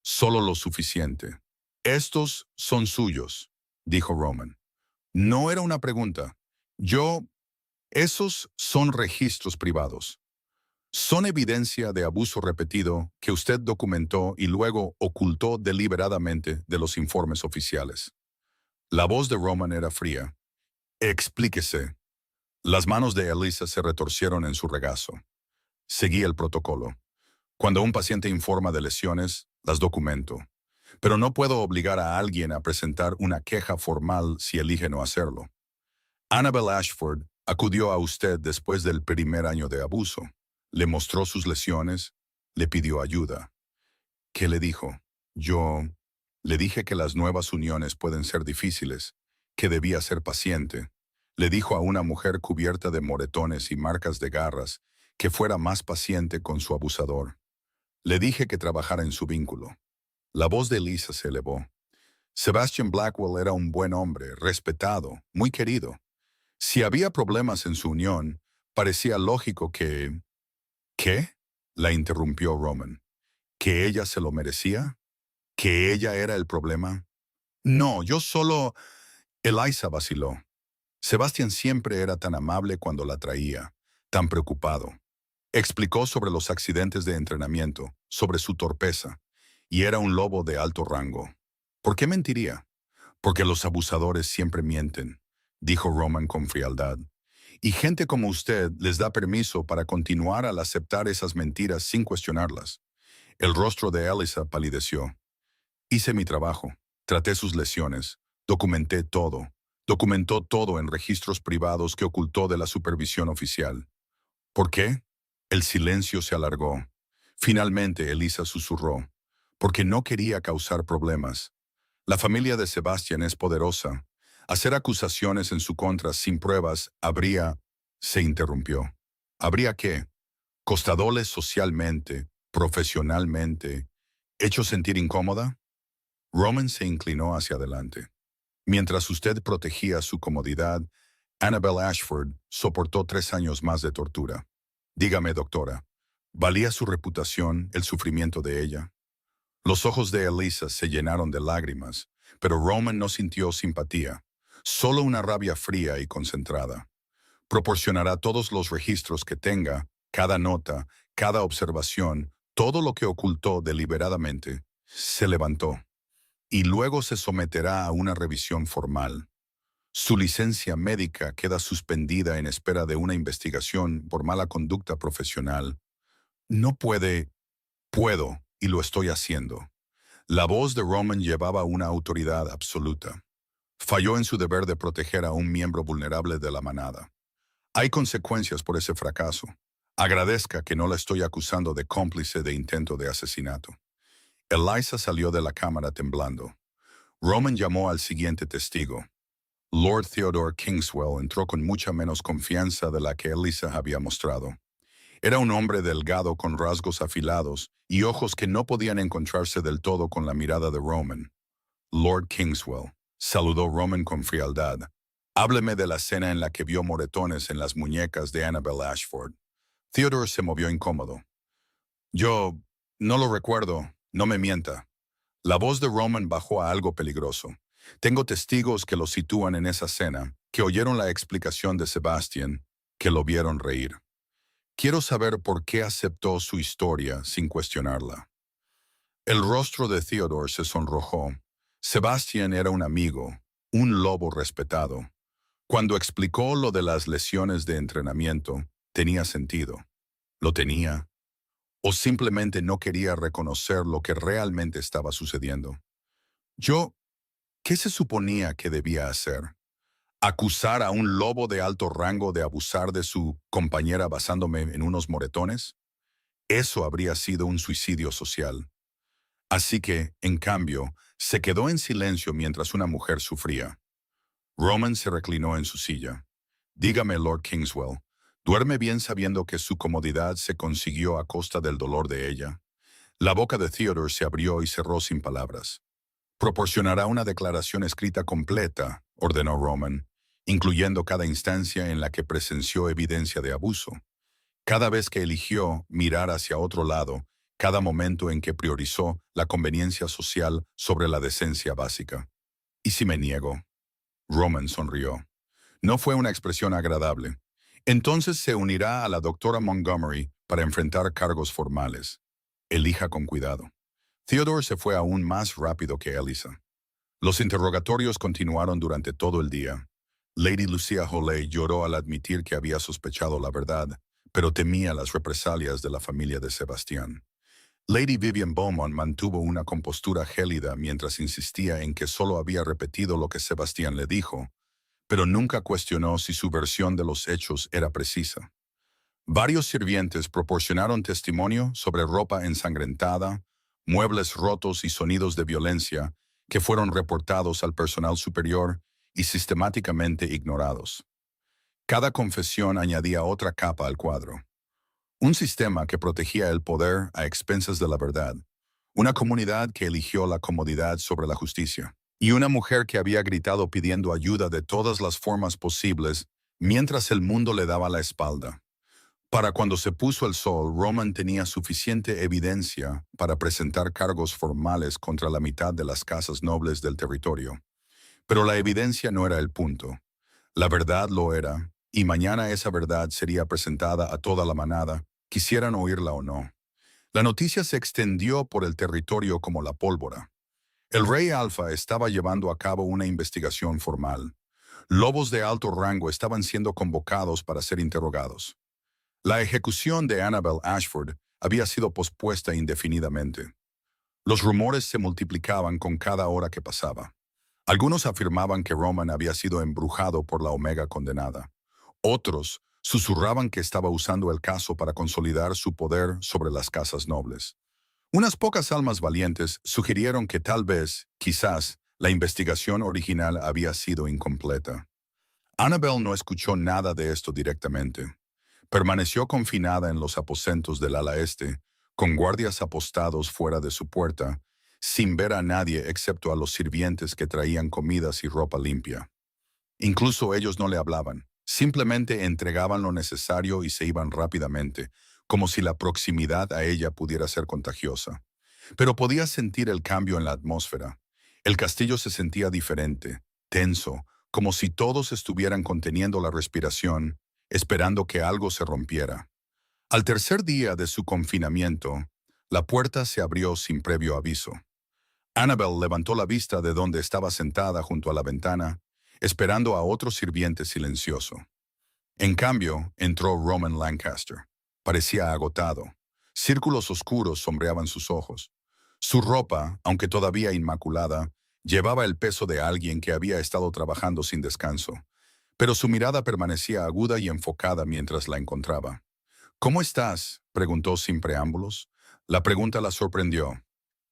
Solo lo suficiente. Estos son suyos, dijo Roman. No era una pregunta. Esos son registros privados. Son evidencia de abuso repetido que usted documentó y luego ocultó deliberadamente de los informes oficiales. La voz de Roman era fría. Explíquese. Las manos de Elisa se retorcieron en su regazo. Seguí el protocolo. Cuando un paciente informa de lesiones, las documento. Pero no puedo obligar a alguien a presentar una queja formal si elige no hacerlo. Annabel Ashford acudió a usted después del primer año de abuso. Le mostró sus lesiones, le pidió ayuda. ¿Qué le dijo? Yo le dije que las nuevas uniones pueden ser difíciles, que debía ser paciente. Le dijo a una mujer cubierta de moretones y marcas de garras que fuera más paciente con su abusador. Le dije que trabajara en su vínculo. La voz de Elisa se elevó. Sebastian Blackwell era un buen hombre, respetado, muy querido. Si había problemas en su unión, parecía lógico que... ¿Qué? La interrumpió Roman. ¿Que ella se lo merecía? ¿Que ella era el problema? No, yo solo... Elisa vaciló. Sebastián siempre era tan amable cuando la traía, tan preocupado. Explicó sobre los accidentes de entrenamiento, sobre su torpeza, y era un lobo de alto rango. ¿Por qué mentiría? Porque los abusadores siempre mienten, dijo Roman con frialdad. Y gente como usted les da permiso para continuar al aceptar esas mentiras sin cuestionarlas. El rostro de Elisa palideció. Hice mi trabajo, traté sus lesiones, documentó todo en registros privados que ocultó de la supervisión oficial. ¿Por qué? El silencio se alargó. Finalmente Elisa susurró, porque no quería causar problemas. La familia de Sebastián es poderosa. Hacer acusaciones en su contra sin pruebas habría... Se interrumpió. ¿Habría qué? ¿Costadole socialmente, profesionalmente, hecho sentir incómoda? Roman se inclinó hacia adelante. Mientras usted protegía su comodidad, Annabel Ashford soportó 3 años más de tortura. Dígame, doctora, ¿valía su reputación el sufrimiento de ella? Los ojos de Elisa se llenaron de lágrimas, pero Roman no sintió simpatía, solo una rabia fría y concentrada. Proporcionará todos los registros que tenga, cada nota, cada observación, todo lo que ocultó deliberadamente. Se levantó. Y luego se someterá a una revisión formal. Su licencia médica queda suspendida en espera de una investigación por mala conducta profesional. No puedo, y lo estoy haciendo. La voz de Roman llevaba una autoridad absoluta. Falló en su deber de proteger a un miembro vulnerable de la manada. Hay consecuencias por ese fracaso. Agradezca que no la estoy acusando de cómplice de intento de asesinato. Elisa salió de la cámara temblando. Roman llamó al siguiente testigo. Lord Theodore Kingswell entró con mucha menos confianza de la que Elisa había mostrado. Era un hombre delgado con rasgos afilados y ojos que no podían encontrarse del todo con la mirada de Roman. Lord Kingswell, saludó Roman con frialdad. Hábleme de la cena en la que vio moretones en las muñecas de Annabel Ashford. Theodore se movió incómodo. Yo no lo recuerdo, no me mienta. La voz de Roman bajó a algo peligroso. Tengo testigos que lo sitúan en esa cena, que oyeron la explicación de Sebastian, que lo vieron reír. Quiero saber por qué aceptó su historia sin cuestionarla. El rostro de Theodore se sonrojó, Sebastian era un amigo, un lobo respetado. Cuando explicó lo de las lesiones de entrenamiento, tenía sentido. ¿Lo tenía? ¿O simplemente no quería reconocer lo que realmente estaba sucediendo? Yo, ¿qué se suponía que debía hacer? ¿Acusar a un lobo de alto rango de abusar de su compañera basándome en unos moretones? Eso habría sido un suicidio social. Así que, en cambio, se quedó en silencio mientras una mujer sufría. Roman se reclinó en su silla. Dígame, Lord Kingswell, ¿duerme bien sabiendo que su comodidad se consiguió a costa del dolor de ella? La boca de Theodore se abrió y cerró sin palabras. Proporcionará una declaración escrita completa, ordenó Roman, incluyendo cada instancia en la que presenció evidencia de abuso. Cada vez que eligió mirar hacia otro lado, cada momento en que priorizó la conveniencia social sobre la decencia básica. ¿Y si me niego? Roman sonrió. No fue una expresión agradable. Entonces se unirá a la doctora Montgomery para enfrentar cargos formales. Elija con cuidado. Theodore se fue aún más rápido que Elisa. Los interrogatorios continuaron durante todo el día. Lady Lucia Holley lloró al admitir que había sospechado la verdad, pero temía las represalias de la familia de Sebastián. Lady Vivian Beaumont mantuvo una compostura gélida mientras insistía en que solo había repetido lo que Sebastián le dijo, pero nunca cuestionó si su versión de los hechos era precisa. Varios sirvientes proporcionaron testimonio sobre ropa ensangrentada, muebles rotos y sonidos de violencia que fueron reportados al personal superior y sistemáticamente ignorados. Cada confesión añadía otra capa al cuadro. Un sistema que protegía el poder a expensas de la verdad. Una comunidad que eligió la comodidad sobre la justicia. Y una mujer que había gritado pidiendo ayuda de todas las formas posibles mientras el mundo le daba la espalda. Para cuando se puso el sol, Roman tenía suficiente evidencia para presentar cargos formales contra la mitad de las casas nobles del territorio. Pero la evidencia no era el punto. La verdad lo era, y mañana esa verdad sería presentada a toda la manada, quisieran oírla o no. La noticia se extendió por el territorio como la pólvora. El rey Alfa estaba llevando a cabo una investigación formal. Lobos de alto rango estaban siendo convocados para ser interrogados. La ejecución de Annabel Ashford había sido pospuesta indefinidamente. Los rumores se multiplicaban con cada hora que pasaba. Algunos afirmaban que Roman había sido embrujado por la Omega condenada. Otros susurraban que estaba usando el caso para consolidar su poder sobre las casas nobles. Unas pocas almas valientes sugirieron que tal vez, quizás, la investigación original había sido incompleta. Annabel no escuchó nada de esto directamente. Permaneció confinada en los aposentos del ala este, con guardias apostados fuera de su puerta, sin ver a nadie excepto a los sirvientes que traían comidas y ropa limpia. Incluso ellos no le hablaban, simplemente entregaban lo necesario y se iban rápidamente, como si la proximidad a ella pudiera ser contagiosa. Pero podía sentir el cambio en la atmósfera. El castillo se sentía diferente, tenso, como si todos estuvieran conteniendo la respiración, esperando que algo se rompiera. Al tercer día de su confinamiento, la puerta se abrió sin previo aviso. Annabel levantó la vista de donde estaba sentada junto a la ventana, esperando a otro sirviente silencioso. En cambio, entró Roman Lancaster. Parecía agotado. Círculos oscuros sombreaban sus ojos. Su ropa, aunque todavía inmaculada, llevaba el peso de alguien que había estado trabajando sin descanso. Pero su mirada permanecía aguda y enfocada mientras la encontraba. «¿Cómo estás?», preguntó sin preámbulos. La pregunta la sorprendió.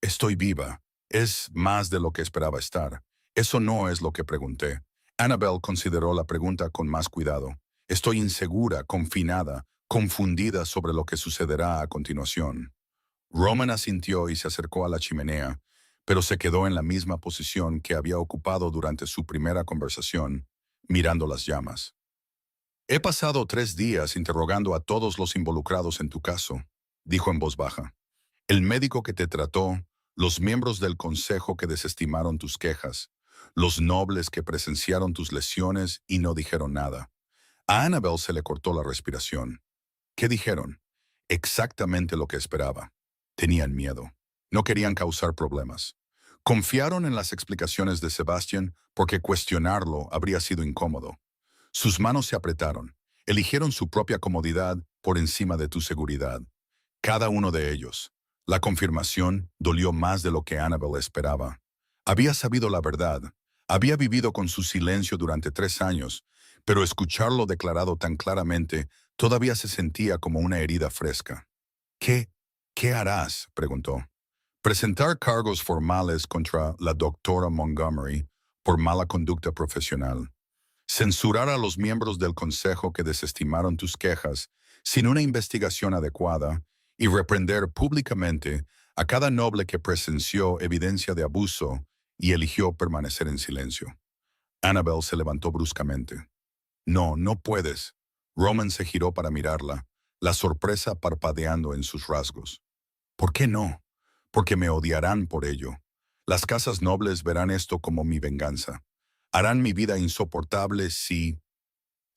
«Estoy viva. Es más de lo que esperaba estar. Eso no es lo que pregunté». Annabel consideró la pregunta con más cuidado. «Estoy insegura, confinada, confundida sobre lo que sucederá a continuación». Roman asintió y se acercó a la chimenea, pero se quedó en la misma posición que había ocupado durante su primera conversación, mirando las llamas. «He pasado 3 días interrogando a todos los involucrados en tu caso», dijo en voz baja. «El médico que te trató, los miembros del consejo que desestimaron tus quejas, los nobles que presenciaron tus lesiones y no dijeron nada». A Annabel se le cortó la respiración. ¿Qué dijeron? Exactamente lo que esperaba. Tenían miedo. No querían causar problemas. Confiaron en las explicaciones de Sebastian porque cuestionarlo habría sido incómodo. Sus manos se apretaron. Eligieron su propia comodidad por encima de tu seguridad. Cada uno de ellos. La confirmación dolió más de lo que Annabel esperaba. Había sabido la verdad. Había vivido con su silencio durante 3 años, pero escucharlo declarado tan claramente todavía se sentía como una herida fresca. ¿Qué? ¿Qué harás?, preguntó. Presentar cargos formales contra la doctora Montgomery por mala conducta profesional. Censurar a los miembros del consejo que desestimaron tus quejas sin una investigación adecuada y reprender públicamente a cada noble que presenció evidencia de abuso y eligió permanecer en silencio. Annabel se levantó bruscamente. No, no puedes. Roman se giró para mirarla, la sorpresa parpadeando en sus rasgos. ¿Por qué no? Porque me odiarán por ello. Las casas nobles verán esto como mi venganza. Harán mi vida insoportable si...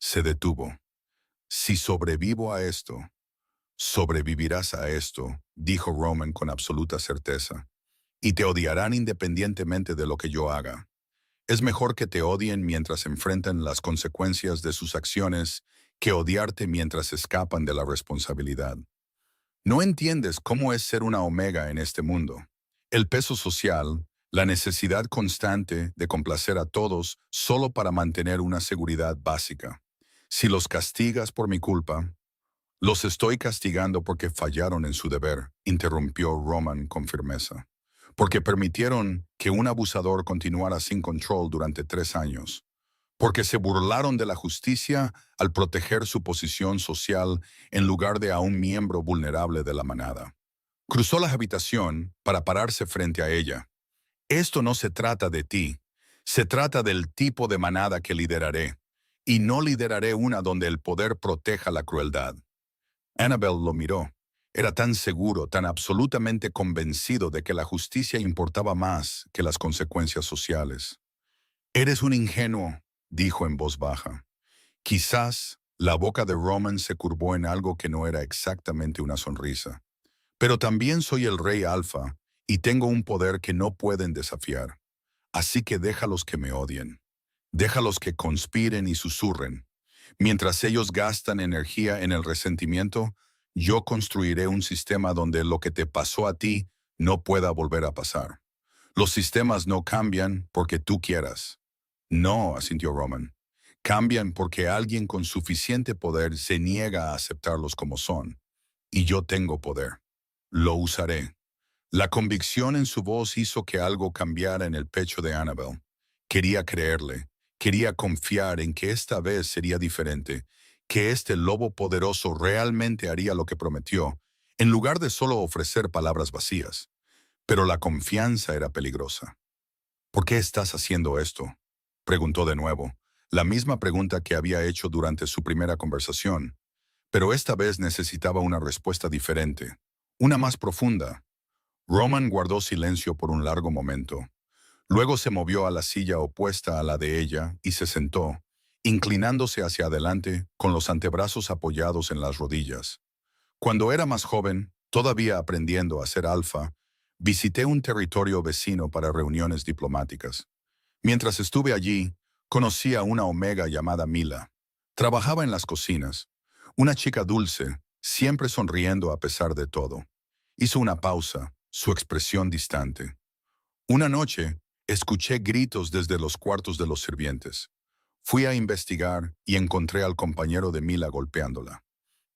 Se detuvo. Si sobrevivo a esto, sobrevivirás a esto, dijo Roman con absoluta certeza. Y te odiarán independientemente de lo que yo haga. Es mejor que te odien mientras enfrentan las consecuencias de sus acciones que odiarte mientras escapan de la responsabilidad. No entiendes cómo es ser una omega en este mundo. El peso social, la necesidad constante de complacer a todos solo para mantener una seguridad básica. Si los castigas por mi culpa, los estoy castigando porque fallaron en su deber, interrumpió Roman con firmeza. Porque permitieron que un abusador continuara sin control durante 3 años. Porque se burlaron de la justicia al proteger su posición social en lugar de a un miembro vulnerable de la manada. Cruzó la habitación para pararse frente a ella. Esto no se trata de ti, se trata del tipo de manada que lideraré, y no lideraré una donde el poder proteja la crueldad. Annabel lo miró. Era tan seguro, tan absolutamente convencido de que la justicia importaba más que las consecuencias sociales. Eres un ingenuo, dijo en voz baja. Quizás la boca de Roman se curvó en algo que no era exactamente una sonrisa. Pero también soy el rey Alfa y tengo un poder que no pueden desafiar. Así que déjalos que me odien. Déjalos que conspiren y susurren. Mientras ellos gastan energía en el resentimiento, yo construiré un sistema donde lo que te pasó a ti no pueda volver a pasar. Los sistemas no cambian porque tú quieras. No, asintió Roman. Cambian porque alguien con suficiente poder se niega a aceptarlos como son. Y yo tengo poder. Lo usaré. La convicción en su voz hizo que algo cambiara en el pecho de Annabel. Quería creerle. Quería confiar en que esta vez sería diferente, que este lobo poderoso realmente haría lo que prometió, en lugar de solo ofrecer palabras vacías. Pero la confianza era peligrosa. ¿Por qué estás haciendo esto?, preguntó de nuevo, la misma pregunta que había hecho durante su primera conversación. Pero esta vez necesitaba una respuesta diferente, una más profunda. Roman guardó silencio por un largo momento. Luego se movió a la silla opuesta a la de ella y se sentó, inclinándose hacia adelante con los antebrazos apoyados en las rodillas. Cuando era más joven, todavía aprendiendo a ser alfa, visité un territorio vecino para reuniones diplomáticas. Mientras estuve allí, conocí a una omega llamada Mila. Trabajaba en las cocinas. Una chica dulce, siempre sonriendo a pesar de todo. Hizo una pausa, su expresión distante. Una noche, escuché gritos desde los cuartos de los sirvientes. Fui a investigar y encontré al compañero de Mila golpeándola.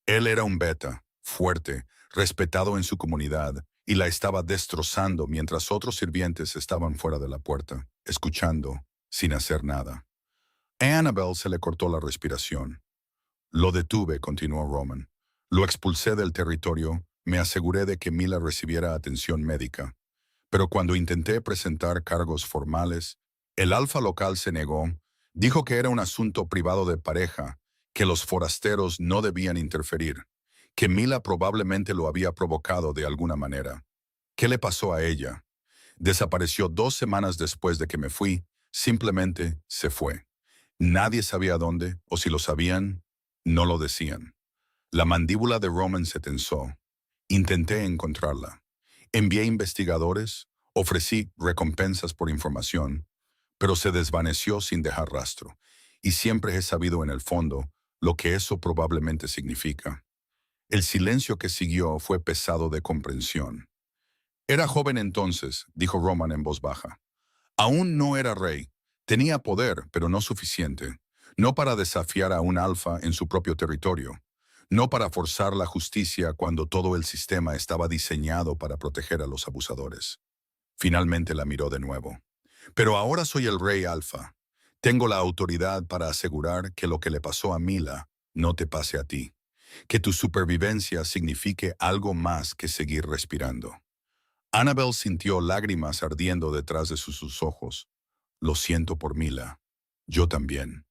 Él era un beta, fuerte, respetado en su comunidad, y la estaba destrozando mientras otros sirvientes estaban fuera de la puerta, escuchando, sin hacer nada. A Annabel se le cortó la respiración. Lo detuve, continuó Roman. Lo expulsé del territorio, me aseguré de que Mila recibiera atención médica. Pero cuando intenté presentar cargos formales, el alfa local se negó, dijo que era un asunto privado de pareja, que los forasteros no debían interferir, que Mila probablemente lo había provocado de alguna manera. ¿Qué le pasó a ella? Desapareció 2 semanas después de que me fui, simplemente se fue. Nadie sabía dónde, o si lo sabían, no lo decían. La mandíbula de Roman se tensó. Intenté encontrarla. Envié investigadores, Ofrecí recompensas por información, pero se desvaneció sin dejar rastro, y siempre he sabido en el fondo lo que eso probablemente significa. El silencio que siguió fue pesado de comprensión. Era joven entonces, dijo Roman en voz baja. Aún no era rey. Tenía poder, pero no suficiente. No para desafiar a un alfa en su propio territorio. No para forzar la justicia cuando todo el sistema estaba diseñado para proteger a los abusadores. Finalmente la miró de nuevo. Pero ahora soy el rey alfa. Tengo la autoridad para asegurar que lo que le pasó a Mila no te pase a ti. Que tu supervivencia signifique algo más que seguir respirando. Annabel sintió lágrimas ardiendo detrás de sus ojos. Lo siento por Mila. Yo también.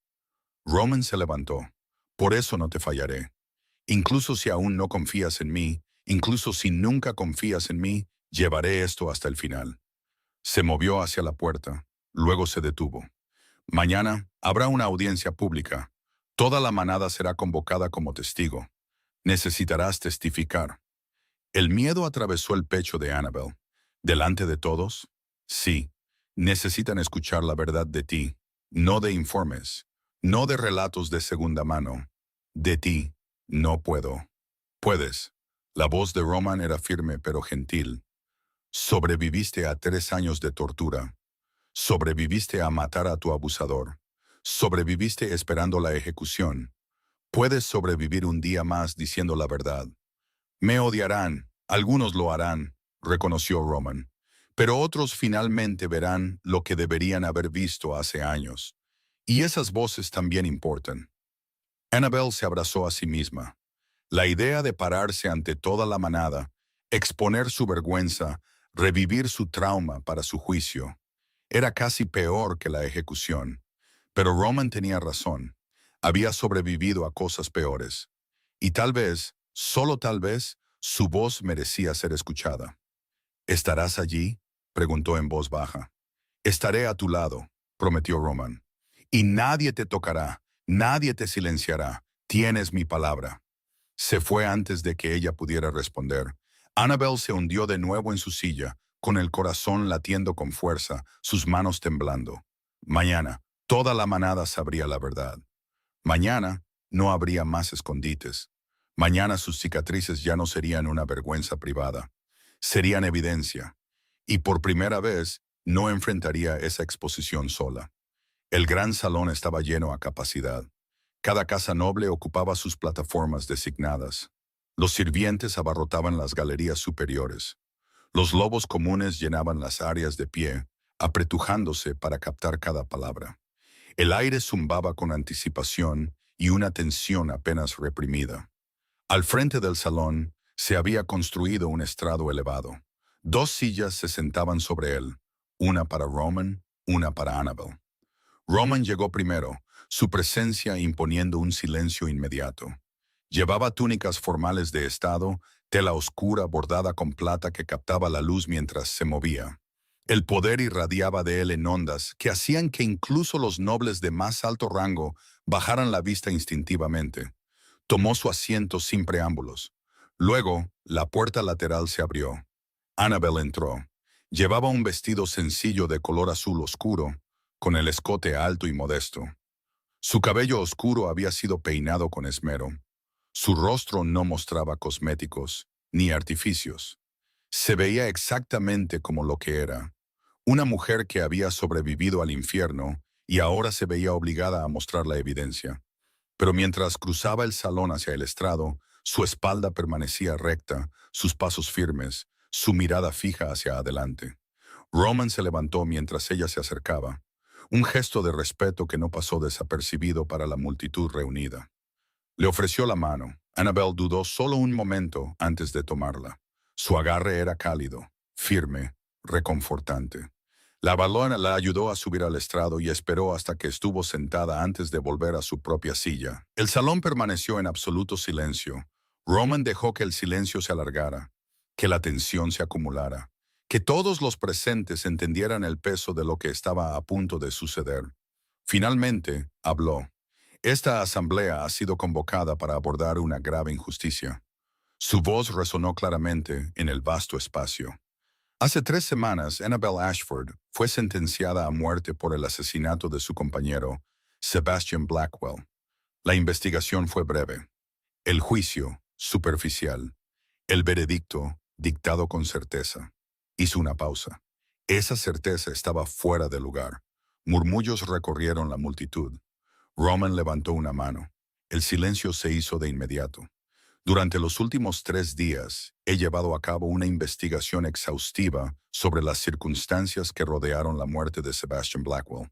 Roman se levantó. Por eso no te fallaré. Incluso si aún no confías en mí, incluso si nunca confías en mí, llevaré esto hasta el final. Se movió hacia la puerta. Luego se detuvo. Mañana habrá una audiencia pública. Toda la manada será convocada como testigo. Necesitarás testificar. El miedo atravesó el pecho de Annabel. ¿Delante de todos? Sí. Necesitan escuchar la verdad de ti, no de informes, no de relatos de segunda mano. De ti, no puedo. Puedes. La voz de Roman era firme pero gentil. Sobreviviste a 3 años de tortura. Sobreviviste a matar a tu abusador. Sobreviviste esperando la ejecución. Puedes sobrevivir un día más diciendo la verdad. Me odiarán, algunos lo harán, reconoció Roman. Pero otros finalmente verán lo que deberían haber visto hace años. Y esas voces también importan. Annabel se abrazó a sí misma. La idea de pararse ante toda la manada, exponer su vergüenza, revivir su trauma para su juicio, era casi peor que la ejecución. Pero Roman tenía razón. Había sobrevivido a cosas peores. Y tal vez, solo tal vez, su voz merecía ser escuchada. ¿Estarás allí?, preguntó en voz baja. Estaré a tu lado, prometió Roman. Y nadie te tocará, nadie te silenciará. Tienes mi palabra. Se fue antes de que ella pudiera responder. Annabel se hundió de nuevo en su silla, con el corazón latiendo con fuerza, sus manos temblando. Mañana, toda la manada sabría la verdad. Mañana, no habría más escondites. Mañana sus cicatrices ya no serían una vergüenza privada. Serían evidencia. Y por primera vez, no enfrentaría esa exposición sola. El gran salón estaba lleno a capacidad. Cada casa noble ocupaba sus plataformas designadas. Los sirvientes abarrotaban las galerías superiores. Los lobos comunes llenaban las áreas de pie, apretujándose para captar cada palabra. El aire zumbaba con anticipación y una tensión apenas reprimida. Al frente del salón se había construido un estrado elevado. 2 sillas se sentaban sobre él, una para Roman, una para Annabel. Roman llegó primero, su presencia imponiendo un silencio inmediato. Llevaba túnicas formales de estado, tela oscura bordada con plata que captaba la luz mientras se movía. El poder irradiaba de él en ondas que hacían que incluso los nobles de más alto rango bajaran la vista instintivamente. Tomó su asiento sin preámbulos. Luego, la puerta lateral se abrió. Annabel entró. Llevaba un vestido sencillo de color azul oscuro, con el escote alto y modesto. Su cabello oscuro había sido peinado con esmero. Su rostro no mostraba cosméticos, ni artificios. Se veía exactamente como lo que era. Una mujer que había sobrevivido al infierno y ahora se veía obligada a mostrar la evidencia. Pero mientras cruzaba el salón hacia el estrado, su espalda permanecía recta, sus pasos firmes, su mirada fija hacia adelante. Roman se levantó mientras ella se acercaba, un gesto de respeto que no pasó desapercibido para la multitud reunida. Le ofreció la mano. Annabel dudó solo un momento antes de tomarla. Su agarre era cálido, firme, reconfortante. La balona la ayudó a subir al estrado y esperó hasta que estuvo sentada antes de volver a su propia silla. El salón permaneció en absoluto silencio. Roman dejó que el silencio se alargara, que la tensión se acumulara, que todos los presentes entendieran el peso de lo que estaba a punto de suceder. Finalmente, habló. Esta asamblea ha sido convocada para abordar una grave injusticia. Su voz resonó claramente en el vasto espacio. Hace 3 semanas, Annabelle Ashford fue sentenciada a muerte por el asesinato de su compañero, Sebastian Blackwell. La investigación fue breve. El juicio, superficial. El veredicto, dictado con certeza. Hizo una pausa. Esa certeza estaba fuera de lugar. Murmullos recorrieron la multitud. Roman levantó una mano. El silencio se hizo de inmediato. Durante los últimos 3 días, he llevado a cabo una investigación exhaustiva sobre las circunstancias que rodearon la muerte de Sebastian Blackwell.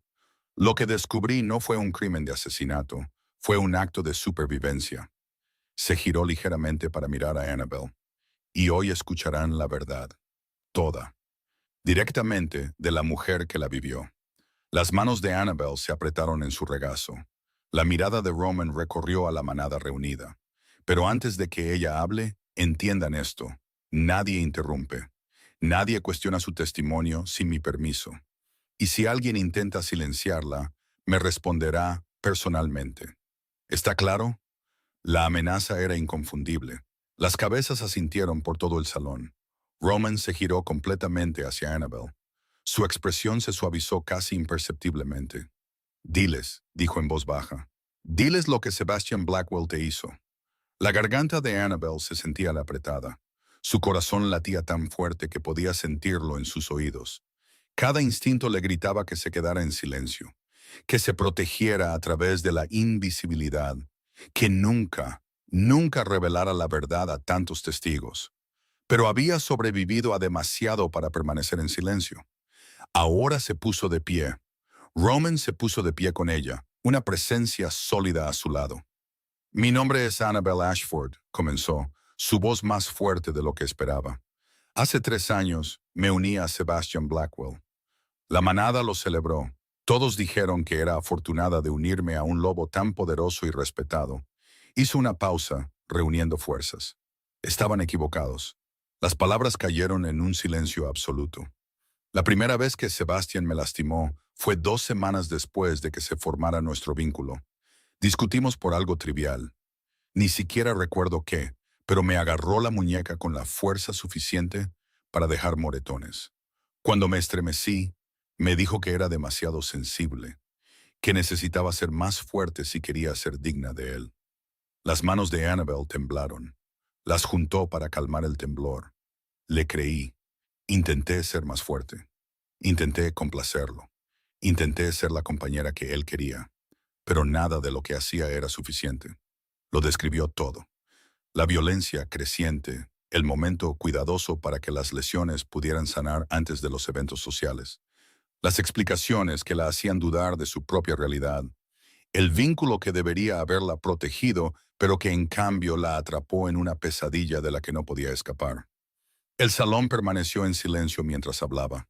Lo que descubrí no fue un crimen de asesinato, fue un acto de supervivencia. Se giró ligeramente para mirar a Annabelle. Y hoy escucharán la verdad, toda, directamente de la mujer que la vivió. Las manos de Annabelle se apretaron en su regazo. La mirada de Roman recorrió a la manada reunida. Pero antes de que ella hable, entiendan esto. Nadie interrumpe. Nadie cuestiona su testimonio sin mi permiso. Y si alguien intenta silenciarla, me responderá personalmente. ¿Está claro? La amenaza era inconfundible. Las cabezas asintieron por todo el salón. Roman se giró completamente hacia Annabelle. Su expresión se suavizó casi imperceptiblemente. Diles, dijo en voz baja. Diles lo que Sebastian Blackwell te hizo. La garganta de Annabelle se sentía apretada. Su corazón latía tan fuerte que podía sentirlo en sus oídos. Cada instinto le gritaba que se quedara en silencio, que se protegiera a través de la invisibilidad, que nunca revelara la verdad a tantos testigos. Pero había sobrevivido a demasiado para permanecer en silencio. Ahora se puso de pie. Roman se puso de pie con ella, una presencia sólida a su lado. Mi nombre es Annabelle Ashford, comenzó, su voz más fuerte de lo que esperaba. Hace 3 años me uní a Sebastian Blackwell. La manada lo celebró. Todos dijeron que era afortunada de unirme a un lobo tan poderoso y respetado. Hizo una pausa, reuniendo fuerzas. Estaban equivocados. Las palabras cayeron en un silencio absoluto. La primera vez que Sebastian me lastimó fue 2 semanas después de que se formara nuestro vínculo. Discutimos por algo trivial. Ni siquiera recuerdo qué, pero me agarró la muñeca con la fuerza suficiente para dejar moretones. Cuando me estremecí, me dijo que era demasiado sensible, que necesitaba ser más fuerte si quería ser digna de él. Las manos de Annabelle temblaron. Las juntó para calmar el temblor. Le creí. Intenté ser más fuerte. Intenté complacerlo. Intenté ser la compañera que él quería. Pero nada de lo que hacía era suficiente. Lo describió todo. La violencia creciente, el momento cuidadoso para que las lesiones pudieran sanar antes de los eventos sociales, las explicaciones que la hacían dudar de su propia realidad, el vínculo que debería haberla protegido, pero que en cambio la atrapó en una pesadilla de la que no podía escapar. El salón permaneció en silencio mientras hablaba,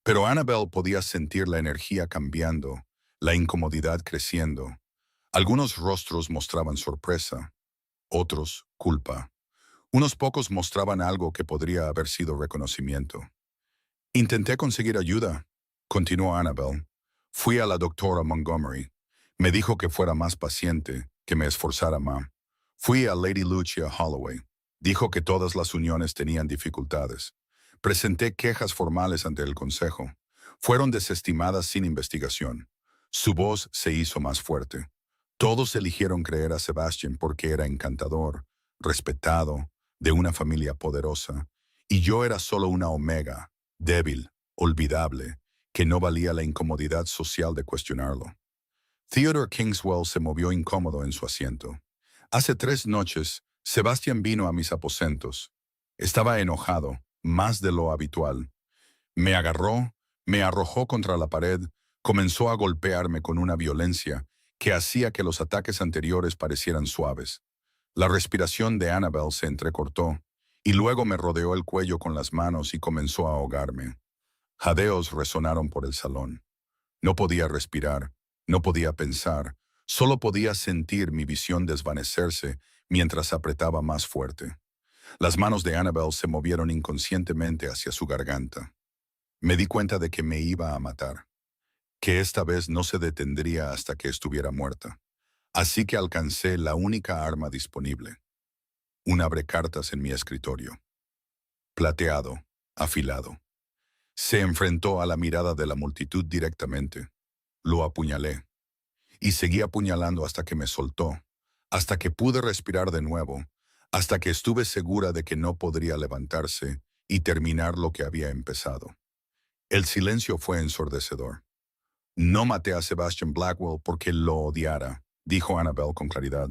pero Annabelle podía sentir la energía cambiando, la incomodidad creciendo. Algunos rostros mostraban sorpresa, otros culpa. Unos pocos mostraban algo que podría haber sido reconocimiento. Intenté conseguir ayuda, continuó Annabelle. Fui a la doctora Montgomery. Me dijo que fuera más paciente, que me esforzara más. Fui a Lady Lucia Holloway. Dijo que todas las uniones tenían dificultades. Presenté quejas formales ante el consejo. Fueron desestimadas sin investigación. Su voz se hizo más fuerte. Todos eligieron creer a Sebastian porque era encantador, respetado, de una familia poderosa, y yo era solo una omega, débil, olvidable, que no valía la incomodidad social de cuestionarlo. Theodore Kingswell se movió incómodo en su asiento. Hace 3 noches, Sebastian vino a mis aposentos. Estaba enojado, más de lo habitual. Me agarró, me arrojó contra la pared, comenzó a golpearme con una violencia que hacía que los ataques anteriores parecieran suaves. La respiración de Annabelle se entrecortó, y luego me rodeó el cuello con las manos y comenzó a ahogarme. Jadeos resonaron por el salón. No podía respirar, no podía pensar, solo podía sentir mi visión desvanecerse mientras apretaba más fuerte. Las manos de Annabelle se movieron inconscientemente hacia su garganta. Me di cuenta de que me iba a matar, que esta vez no se detendría hasta que estuviera muerta. Así que alcancé la única arma disponible. Un abrecartas en mi escritorio. Plateado, afilado. Se enfrentó a la mirada de la multitud directamente. Lo apuñalé. Y seguí apuñalando hasta que me soltó, hasta que pude respirar de nuevo, hasta que estuve segura de que no podría levantarse y terminar lo que había empezado. El silencio fue ensordecedor. No maté a Sebastian Blackwell porque lo odiara, dijo Annabelle con claridad.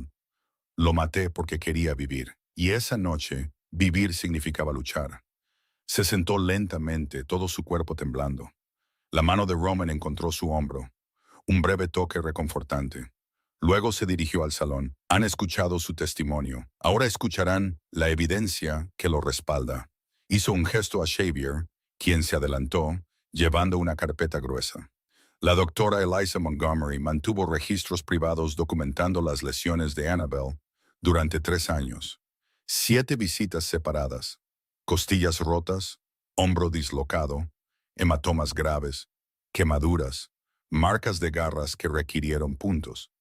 Lo maté porque quería vivir, y esa noche, vivir significaba luchar. Se sentó lentamente, todo su cuerpo temblando. La mano de Roman encontró su hombro. Un breve toque reconfortante. Luego se dirigió al salón. Han escuchado su testimonio. Ahora escucharán la evidencia que lo respalda. Hizo un gesto a Xavier, quien se adelantó, llevando una carpeta gruesa. La doctora Eliza Montgomery mantuvo registros privados documentando las lesiones de Annabelle durante 3 años. 7 visitas separadas. Costillas rotas, hombro dislocado, hematomas graves, quemaduras, marcas de garras que requirieron puntos.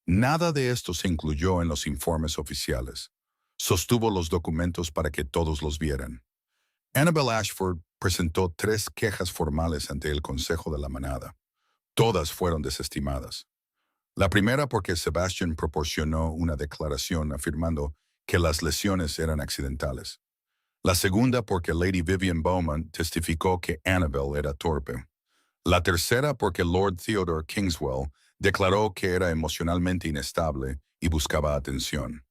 Nada de esto se incluyó en los informes oficiales. Sostuvo los documentos para que todos los vieran. Annabelle Ashford presentó 3 quejas formales ante el Consejo de la Manada. Todas fueron desestimadas. La primera porque Sebastian proporcionó una declaración afirmando que las lesiones eran accidentales. La segunda porque Lady Vivian Bowman testificó que Annabelle era torpe. La tercera porque Lord Theodore Kingswell declaró que era emocionalmente inestable y buscaba atención.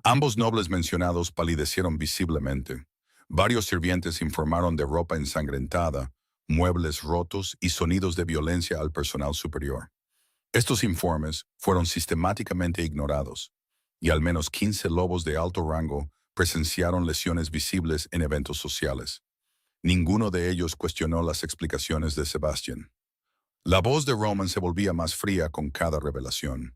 Ambos nobles mencionados palidecieron visiblemente. Varios sirvientes informaron de ropa ensangrentada, muebles rotos y sonidos de violencia al personal superior. Estos informes fueron sistemáticamente ignorados, y al menos 15 lobos de alto rango presenciaron lesiones visibles en eventos sociales. Ninguno de ellos cuestionó las explicaciones de Sebastian. La voz de Roman se volvía más fría con cada revelación.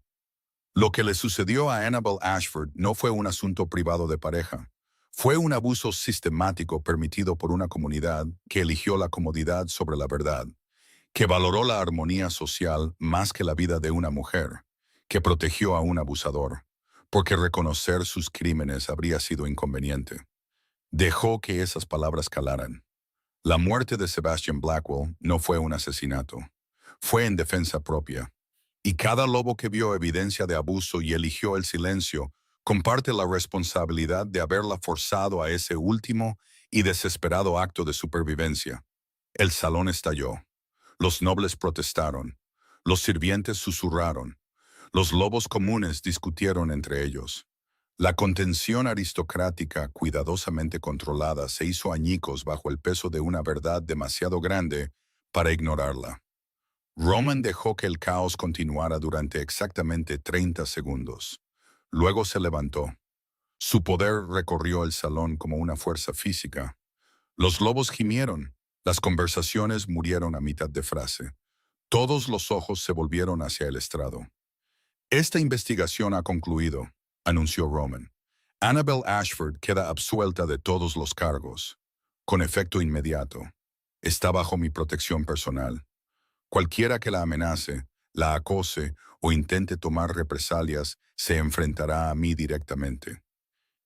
Lo que le sucedió a Annabelle Ashford no fue un asunto privado de pareja. Fue un abuso sistemático permitido por una comunidad que eligió la comodidad sobre la verdad, que valoró la armonía social más que la vida de una mujer, que protegió a un abusador, porque reconocer sus crímenes habría sido inconveniente. Dejó que esas palabras calaran. La muerte de Sebastian Blackwell no fue un asesinato. Fue en defensa propia. Y cada lobo que vio evidencia de abuso y eligió el silencio comparte la responsabilidad de haberla forzado a ese último y desesperado acto de supervivencia. El salón estalló. Los nobles protestaron. Los sirvientes susurraron. Los lobos comunes discutieron entre ellos. La contención aristocrática cuidadosamente controlada se hizo añicos bajo el peso de una verdad demasiado grande para ignorarla. Roman dejó que el caos continuara durante exactamente 30 segundos. Luego se levantó. Su poder recorrió el salón como una fuerza física. Los lobos gimieron. Las conversaciones murieron a mitad de frase. Todos los ojos se volvieron hacia el estrado. Esta investigación ha concluido, anunció Roman. Annabelle Ashford queda absuelta de todos los cargos, con efecto inmediato. Está bajo mi protección personal. Cualquiera que la amenace, la acose o intente tomar represalias se enfrentará a mí directamente.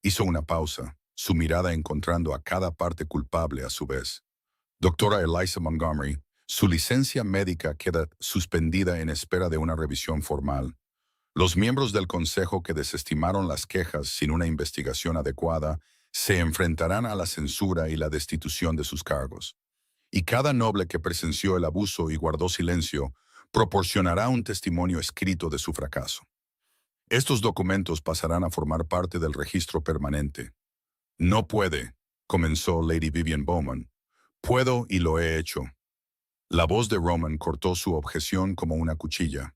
Hizo una pausa, su mirada encontrando a cada parte culpable a su vez. Doctora Eliza Montgomery, su licencia médica queda suspendida en espera de una revisión formal. Los miembros del Consejo que desestimaron las quejas sin una investigación adecuada se enfrentarán a la censura y la destitución de sus cargos. Y cada noble que presenció el abuso y guardó silencio proporcionará un testimonio escrito de su fracaso. Estos documentos pasarán a formar parte del registro permanente. No puede, comenzó Lady Vivian Bowman. Puedo y lo he hecho. La voz de Roman cortó su objeción como una cuchilla.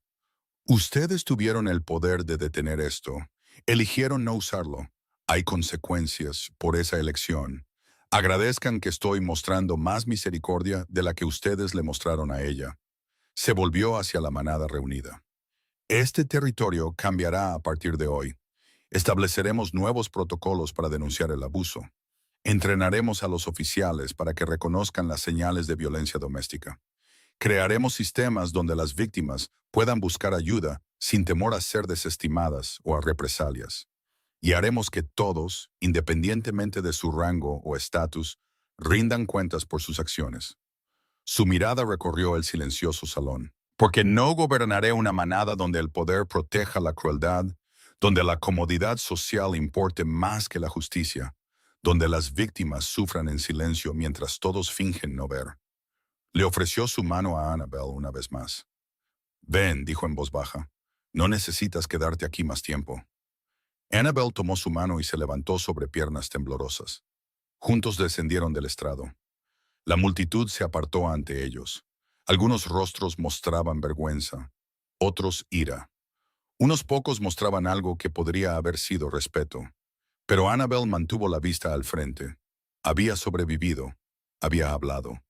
Ustedes tuvieron el poder de detener esto. Eligieron no usarlo. Hay consecuencias por esa elección. Agradezcan que estoy mostrando más misericordia de la que ustedes le mostraron a ella. Se volvió hacia la manada reunida. Este territorio cambiará a partir de hoy. Estableceremos nuevos protocolos para denunciar el abuso. Entrenaremos a los oficiales para que reconozcan las señales de violencia doméstica. Crearemos sistemas donde las víctimas puedan buscar ayuda sin temor a ser desestimadas o a represalias. Y haremos que todos, independientemente de su rango o estatus, rindan cuentas por sus acciones. Su mirada recorrió el silencioso salón. Porque no gobernaré una manada donde el poder proteja la crueldad, donde la comodidad social importe más que la justicia, donde las víctimas sufran en silencio mientras todos fingen no ver. Le ofreció su mano a Annabel una vez más. Ven, dijo en voz baja. No necesitas quedarte aquí más tiempo. Annabel tomó su mano y se levantó sobre piernas temblorosas. Juntos descendieron del estrado. La multitud se apartó ante ellos. Algunos rostros mostraban vergüenza, otros ira. Unos pocos mostraban algo que podría haber sido respeto. Pero Annabel mantuvo la vista al frente. Había sobrevivido, había hablado.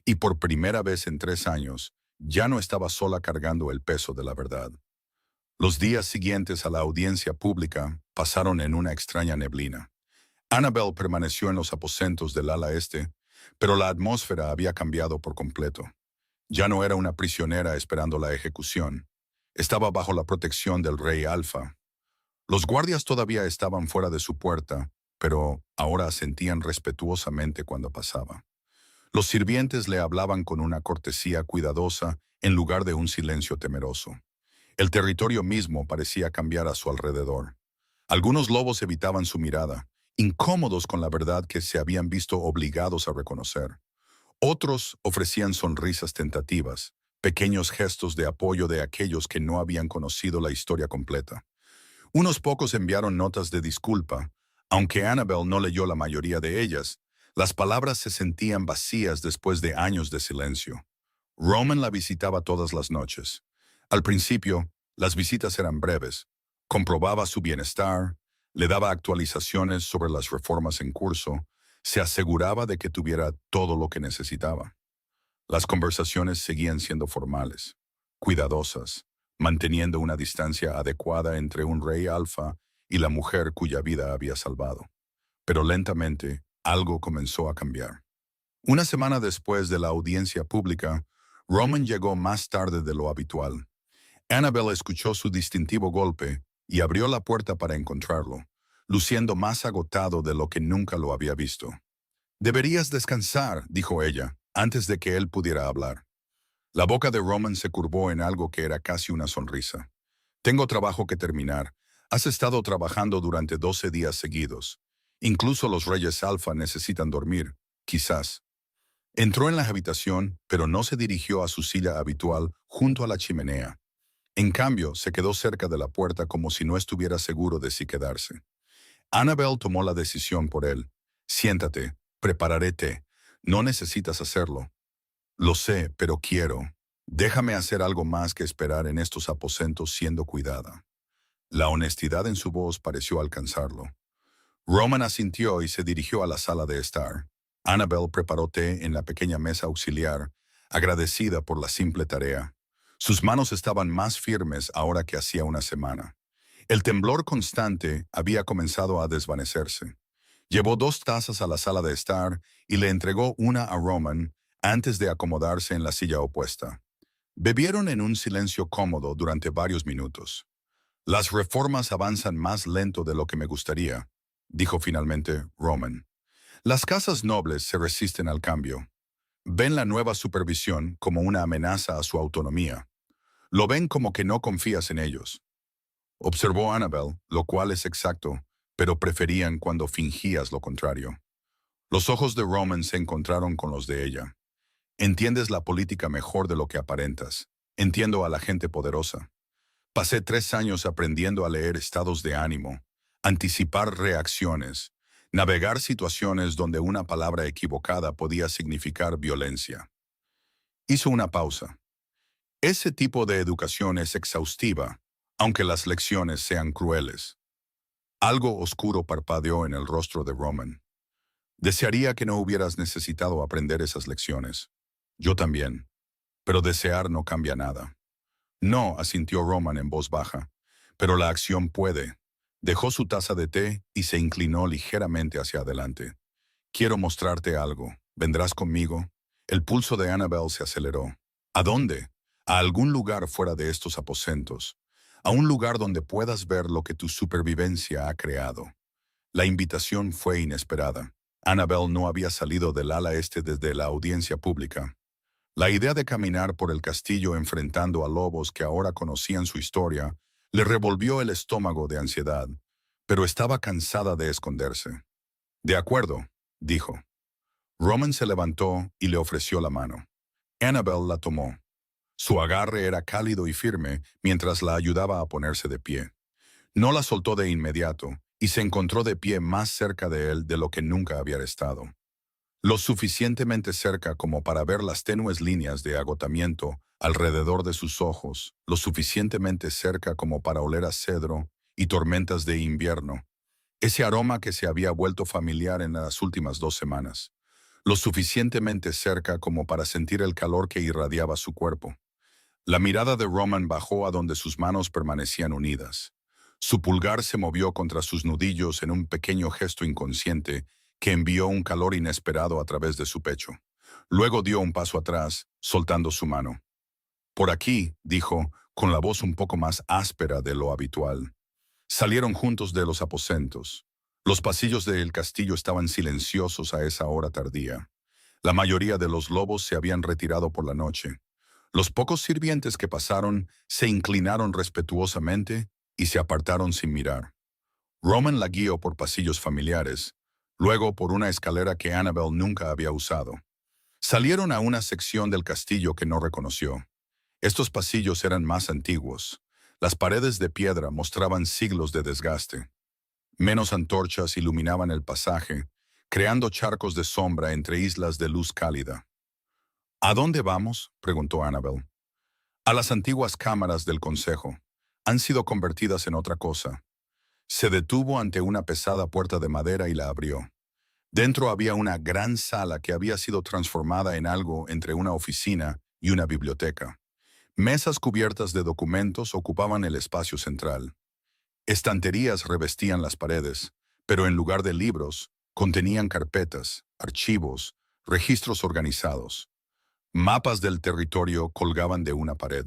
Y por primera vez en 3 años, ya no estaba sola cargando el peso de la verdad. Los días siguientes a la audiencia pública pasaron en una extraña neblina. Annabel permaneció en los aposentos del ala este, pero la atmósfera había cambiado por completo. Ya no era una prisionera esperando la ejecución. Estaba bajo la protección del rey Alfa. Los guardias todavía estaban fuera de su puerta, pero ahora asentían respetuosamente cuando pasaba. Los sirvientes le hablaban con una cortesía cuidadosa en lugar de un silencio temeroso. El territorio mismo parecía cambiar a su alrededor. Algunos lobos evitaban su mirada, incómodos con la verdad que se habían visto obligados a reconocer. Otros ofrecían sonrisas tentativas, pequeños gestos de apoyo de aquellos que no habían conocido la historia completa. Unos pocos enviaron notas de disculpa, aunque Annabel no leyó la mayoría de ellas. Las palabras se sentían vacías después de años de silencio. Roman la visitaba todas las noches. Al principio, las visitas eran breves. Comprobaba su bienestar, le daba actualizaciones sobre las reformas en curso, se aseguraba de que tuviera todo lo que necesitaba. Las conversaciones seguían siendo formales, cuidadosas, manteniendo una distancia adecuada entre un rey alfa y la mujer cuya vida había salvado. Pero lentamente, algo comenzó a cambiar. Una semana después de la audiencia pública, Roman llegó más tarde de lo habitual. Annabel escuchó su distintivo golpe y abrió la puerta para encontrarlo, luciendo más agotado de lo que nunca lo había visto. «Deberías descansar», dijo ella, antes de que él pudiera hablar. La boca de Roman se curvó en algo que era casi una sonrisa. «Tengo trabajo que terminar. Has estado trabajando durante 12 días seguidos. Incluso los reyes alfa necesitan dormir, quizás». Entró en la habitación, pero no se dirigió a su silla habitual junto a la chimenea. En cambio, se quedó cerca de la puerta como si no estuviera seguro de si quedarse. Annabel tomó la decisión por él. «Siéntate, prepararé té. No necesitas hacerlo». «Lo sé, pero quiero. Déjame hacer algo más que esperar en estos aposentos siendo cuidada». La honestidad en su voz pareció alcanzarlo. Roman asintió y se dirigió a la sala de estar. Annabel preparó té en la pequeña mesa auxiliar, agradecida por la simple tarea. Sus manos estaban más firmes ahora que hacía una semana. El temblor constante había comenzado a desvanecerse. Llevó 2 tazas a la sala de estar y le entregó una a Roman antes de acomodarse en la silla opuesta. Bebieron en un silencio cómodo durante varios minutos. «Las reformas avanzan más lento de lo que me gustaría», dijo finalmente Roman. «Las casas nobles se resisten al cambio. Ven la nueva supervisión como una amenaza a su autonomía. Lo ven como que no confías en ellos». Observó Annabel, lo cual es exacto, pero preferían cuando fingías lo contrario. Los ojos de Roman se encontraron con los de ella. «Entiendes la política mejor de lo que aparentas. Entiendo a la gente poderosa. Pasé 3 años aprendiendo a leer estados de ánimo, anticipar reacciones, navegar situaciones donde una palabra equivocada podía significar violencia». Hizo una pausa. «Ese tipo de educación es exhaustiva, aunque las lecciones sean crueles». Algo oscuro parpadeó en el rostro de Roman. «Desearía que no hubieras necesitado aprender esas lecciones. Yo también. Pero desear no cambia nada». «No», asintió Roman en voz baja, «pero la acción puede». Dejó su taza de té y se inclinó ligeramente hacia adelante. «Quiero mostrarte algo. ¿Vendrás conmigo?» El pulso de Annabel se aceleró. «¿A dónde?» «A algún lugar fuera de estos aposentos. A un lugar donde puedas ver lo que tu supervivencia ha creado». La invitación fue inesperada. Annabel no había salido del ala este desde la audiencia pública. La idea de caminar por el castillo enfrentando a lobos que ahora conocían su historia le revolvió el estómago de ansiedad, pero estaba cansada de esconderse. De acuerdo, dijo. Roman se levantó y le ofreció la mano. Annabel la tomó. Su agarre era cálido y firme mientras la ayudaba a ponerse de pie. No la soltó de inmediato y se encontró de pie más cerca de él de lo que nunca había estado. Lo suficientemente cerca como para ver las tenues líneas de agotamiento alrededor de sus ojos, lo suficientemente cerca como para oler a cedro y tormentas de invierno, ese aroma que se había vuelto familiar en las últimas 2 semanas, lo suficientemente cerca como para sentir el calor que irradiaba su cuerpo. La mirada de Roman bajó a donde sus manos permanecían unidas. Su pulgar se movió contra sus nudillos en un pequeño gesto inconsciente que envió un calor inesperado a través de su pecho. Luego dio un paso atrás, soltando su mano. Por aquí, dijo, con la voz un poco más áspera de lo habitual. Salieron juntos de los aposentos. Los pasillos del castillo estaban silenciosos a esa hora tardía. La mayoría de los lobos se habían retirado por la noche. Los pocos sirvientes que pasaron se inclinaron respetuosamente y se apartaron sin mirar. Roman la guió por pasillos familiares, luego por una escalera que Annabel nunca había usado. Salieron a una sección del castillo que no reconoció. Estos pasillos eran más antiguos. Las paredes de piedra mostraban siglos de desgaste. Menos antorchas iluminaban el pasaje, creando charcos de sombra entre islas de luz cálida. ¿A dónde vamos?, preguntó Annabel. A las antiguas cámaras del consejo. Han sido convertidas en otra cosa. Se detuvo ante una pesada puerta de madera y la abrió. Dentro había una gran sala que había sido transformada en algo entre una oficina y una biblioteca. Mesas cubiertas de documentos ocupaban el espacio central. Estanterías revestían las paredes, pero en lugar de libros, contenían carpetas, archivos, registros organizados. Mapas del territorio colgaban de una pared.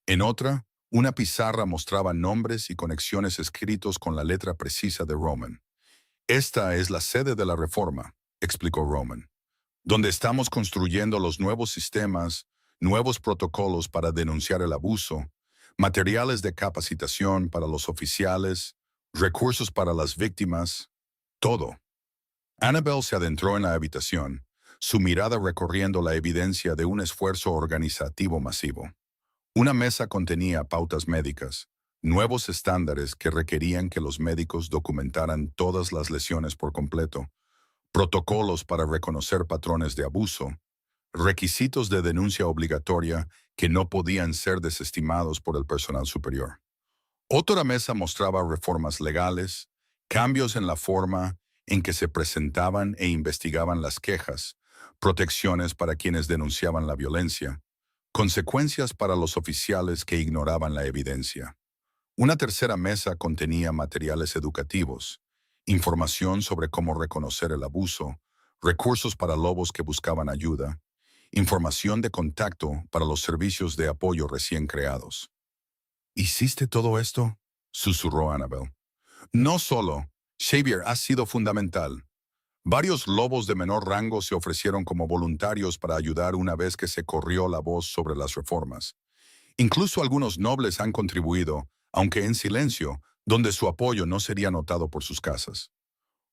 En otra, una pizarra mostraba nombres y conexiones escritos con la letra precisa de Roman. Esta es la sede de la reforma, explicó Roman, donde estamos construyendo los nuevos sistemas, nuevos protocolos para denunciar el abuso, materiales de capacitación para los oficiales, recursos para las víctimas, todo. Annabel se adentró en la habitación, su mirada recorriendo la evidencia de un esfuerzo organizativo masivo. Una mesa contenía pautas médicas, nuevos estándares que requerían que los médicos documentaran todas las lesiones por completo, protocolos para reconocer patrones de abuso, requisitos de denuncia obligatoria que no podían ser desestimados por el personal superior. Otra mesa mostraba reformas legales, cambios en la forma en que se presentaban e investigaban las quejas, protecciones para quienes denunciaban la violencia, consecuencias para los oficiales que ignoraban la evidencia. Una tercera mesa contenía materiales educativos, información sobre cómo reconocer el abuso, recursos para lobos que buscaban ayuda, información de contacto para los servicios de apoyo recién creados. ¿Hiciste todo esto?, susurró Annabel. No solo. Xavier ha sido fundamental. Varios lobos de menor rango se ofrecieron como voluntarios para ayudar una vez que se corrió la voz sobre las reformas. Incluso algunos nobles han contribuido, aunque en silencio, donde su apoyo no sería notado por sus casas.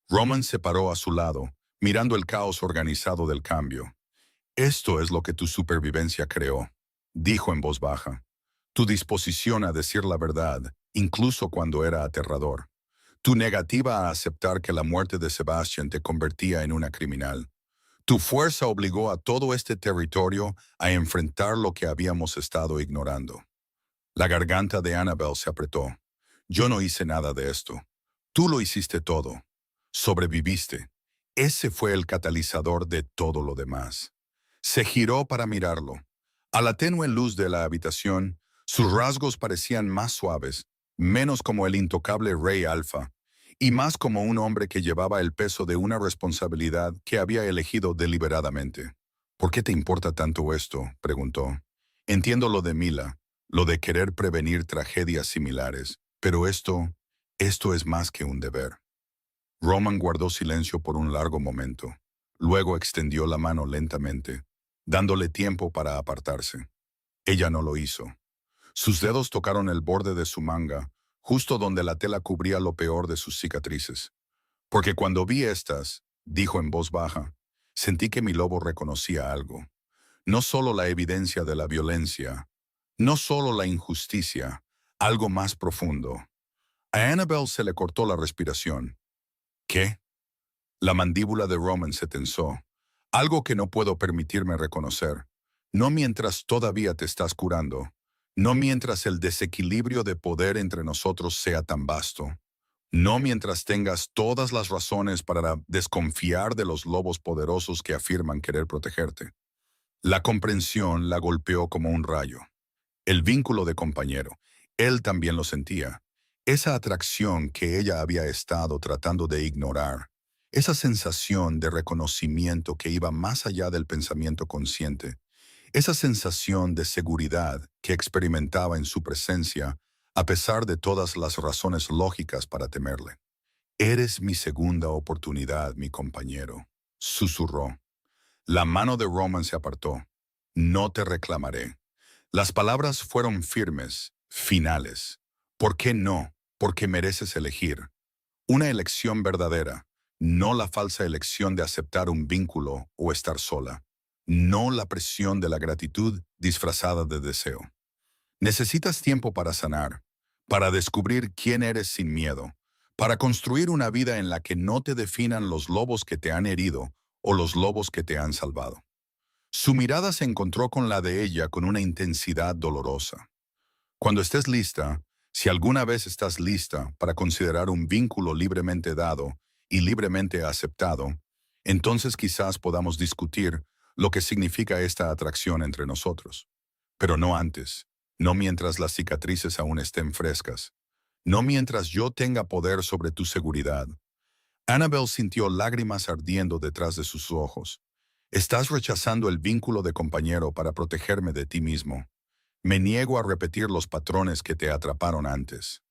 Roman se paró a su lado, mirando el caos organizado del cambio. Esto es lo que tu supervivencia creó, dijo en voz baja. Tu disposición a decir la verdad, incluso cuando era aterrador. Tu negativa a aceptar que la muerte de Sebastian te convertía en una criminal. Tu fuerza obligó a todo este territorio a enfrentar lo que habíamos estado ignorando. La garganta de Annabel se apretó. Yo no hice nada de esto. Tú lo hiciste todo. Sobreviviste. Ese fue el catalizador de todo lo demás. Se giró para mirarlo. A la tenue luz de la habitación, sus rasgos parecían más suaves, menos como el intocable Rey Alfa, y más como un hombre que llevaba el peso de una responsabilidad que había elegido deliberadamente. ¿Por qué te importa tanto esto?, preguntó. Entiendo lo de Mila, lo de querer prevenir tragedias similares, pero esto es más que un deber. Roman guardó silencio por un largo momento. Luego extendió la mano lentamente. dándole tiempo para apartarse. Ella no lo hizo. Sus dedos tocaron el borde de su manga, justo donde la tela cubría lo peor de sus cicatrices. Porque cuando vi estas, dijo en voz baja, sentí que mi lobo reconocía algo. No solo la evidencia de la violencia, no solo la injusticia, algo más profundo. A Annabelle se le cortó la respiración. ¿Qué? La mandíbula de Roman se tensó. Algo que no puedo permitirme reconocer. No mientras todavía te estás curando. No mientras el desequilibrio de poder entre nosotros sea tan vasto. No mientras tengas todas las razones para desconfiar de los lobos poderosos que afirman querer protegerte. La comprensión la golpeó como un rayo. El vínculo de compañero. Él también lo sentía. Esa atracción que ella había estado tratando de ignorar. Esa sensación de reconocimiento que iba más allá del pensamiento consciente. Esa sensación de seguridad que experimentaba en su presencia, a pesar de todas las razones lógicas para temerle. Eres mi segunda oportunidad, mi compañero, susurró. La mano de Roman se apartó. No te reclamaré. Las palabras fueron firmes, finales. ¿Por qué no? Porque mereces elegir. Una elección verdadera, no la falsa elección de aceptar un vínculo o estar sola. No la presión de la gratitud disfrazada de deseo. Necesitas tiempo para sanar, para descubrir quién eres sin miedo, para construir una vida en la que no te definan los lobos que te han herido o los lobos que te han salvado. Su mirada se encontró con la de ella con una intensidad dolorosa. Cuando estés lista, si alguna vez estás lista para considerar un vínculo libremente dado y libremente aceptado, entonces quizás podamos discutir lo que significa esta atracción entre nosotros. Pero no antes, no mientras las cicatrices aún estén frescas, no mientras yo tenga poder sobre tu seguridad. Annabelle sintió lágrimas ardiendo detrás de sus ojos. Estás rechazando el vínculo de compañero para protegerme de ti mismo. Me niego a repetir los patrones que te atraparon antes.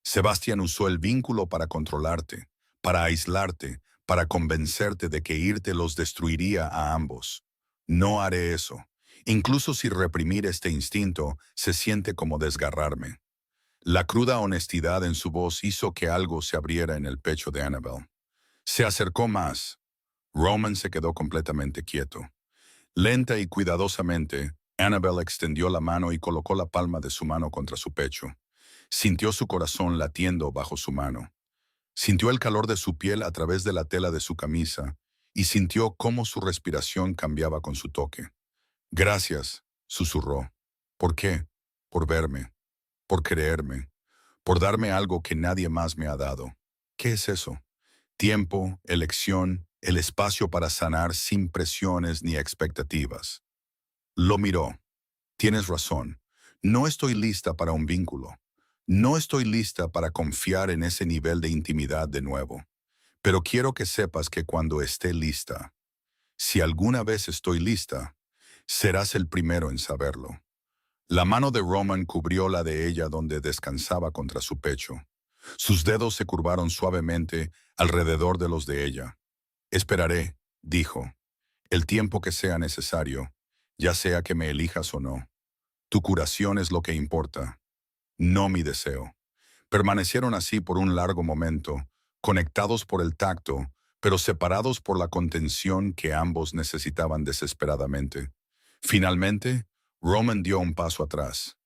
Sebastián usó el vínculo para controlarte, para aislarte, para convencerte de que irte los destruiría a ambos. No haré eso, incluso si reprimir este instinto se siente como desgarrarme. La cruda honestidad en su voz hizo que algo se abriera en el pecho de Annabelle. Se acercó más. Roman se quedó completamente quieto. Lenta y cuidadosamente, Annabelle extendió la mano y colocó la palma de su mano contra su pecho. Sintió su corazón latiendo bajo su mano. Sintió el calor de su piel a través de la tela de su camisa y sintió cómo su respiración cambiaba con su toque. Gracias, susurró. ¿Por qué? Por verme, por creerme, por darme algo que nadie más me ha dado. ¿Qué es eso? Tiempo, elección, el espacio para sanar sin presiones ni expectativas. Lo miró. Tienes razón. No estoy lista para un vínculo. No estoy lista para confiar en ese nivel de intimidad de nuevo. Pero quiero que sepas que cuando esté lista, si alguna vez estoy lista, serás el primero en saberlo. La mano de Roman cubrió la de ella donde descansaba contra su pecho. Sus dedos se curvaron suavemente alrededor de los de ella. Esperaré, dijo, el tiempo que sea necesario, ya sea que me elijas o no. Tu curación es lo que importa, no mi deseo. Permanecieron así por un largo momento, conectados por el tacto, pero separados por la contención que ambos necesitaban desesperadamente. Finalmente, Roman dio un paso atrás.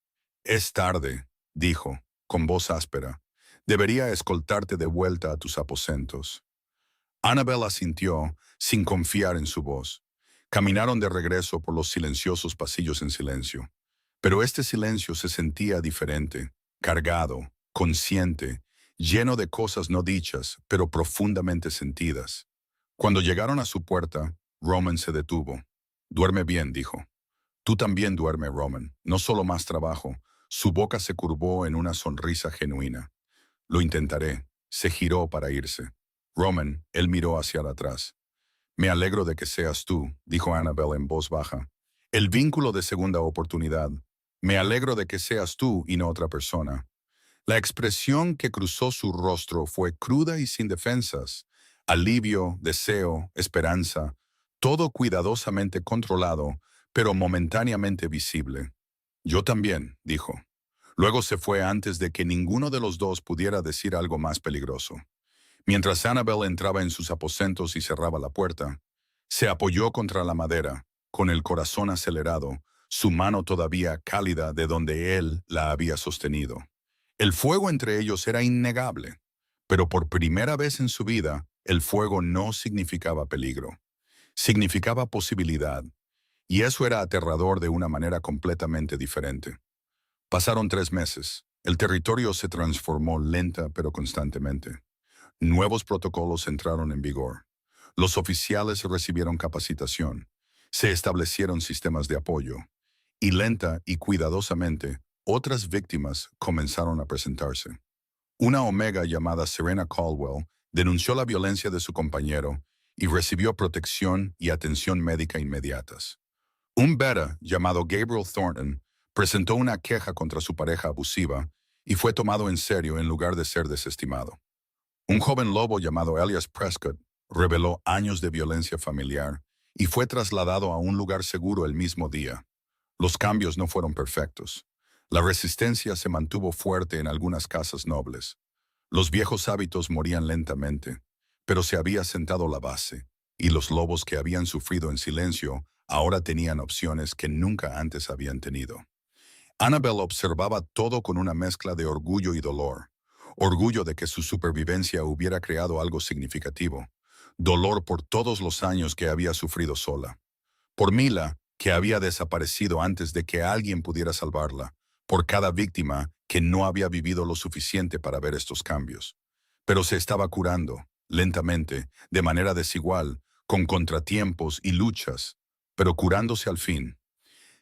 Es tarde, dijo, con voz áspera. Debería escoltarte de vuelta a tus aposentos. Annabelle asintió, sin confiar en su voz. Caminaron de regreso por los silenciosos pasillos en silencio. Pero este silencio se sentía diferente, cargado, consciente, lleno de cosas no dichas, pero profundamente sentidas. Cuando llegaron a su puerta, Roman se detuvo. Duerme bien, dijo. Tú también duerme, Roman, no solo más trabajo. Su boca se curvó en una sonrisa genuina. Lo intentaré. Se giró para irse. Roman, él miró hacia atrás. Me alegro de que seas tú, dijo Annabelle en voz baja. El vínculo de segunda oportunidad. Me alegro de que seas tú y no otra persona. La expresión que cruzó su rostro fue cruda y sin defensas. Alivio, deseo, esperanza, Todo cuidadosamente controlado, pero momentáneamente visible. Yo también, dijo. Luego se fue antes de que ninguno de los dos pudiera decir algo más peligroso. Mientras Annabel entraba en sus aposentos y cerraba la puerta, se apoyó contra la madera, con el corazón acelerado, su mano todavía cálida de donde él la había sostenido. El fuego entre ellos era innegable, pero por primera vez en su vida, el fuego no significaba peligro. Significaba posibilidad, y eso era aterrador de una manera completamente diferente. Pasaron 3 meses. El territorio se transformó lenta pero constantemente. Nuevos protocolos entraron en vigor. Los oficiales recibieron capacitación. Se establecieron sistemas de apoyo. Y lenta y cuidadosamente, otras víctimas comenzaron a presentarse. Una omega llamada Serena Caldwell denunció la violencia de su compañero y recibió protección y atención médica inmediatas. Un beta llamado Gabriel Thornton presentó una queja contra su pareja abusiva y fue tomado en serio en lugar de ser desestimado. Un joven lobo llamado Elias Prescott reveló años de violencia familiar y fue trasladado a un lugar seguro el mismo día. Los cambios no fueron perfectos. La resistencia se mantuvo fuerte en algunas casas nobles. Los viejos hábitos morían lentamente, pero se había sentado la base, y los lobos que habían sufrido en silencio ahora tenían opciones que nunca antes habían tenido. Annabel observaba todo con una mezcla de orgullo y dolor. Orgullo de que su supervivencia hubiera creado algo significativo. Dolor por todos los años que había sufrido sola. Por Mila, que había desaparecido antes de que alguien pudiera salvarla. Por cada víctima que no había vivido lo suficiente para ver estos cambios. Pero se estaba curando, lentamente, de manera desigual, con contratiempos y luchas, pero curándose al fin.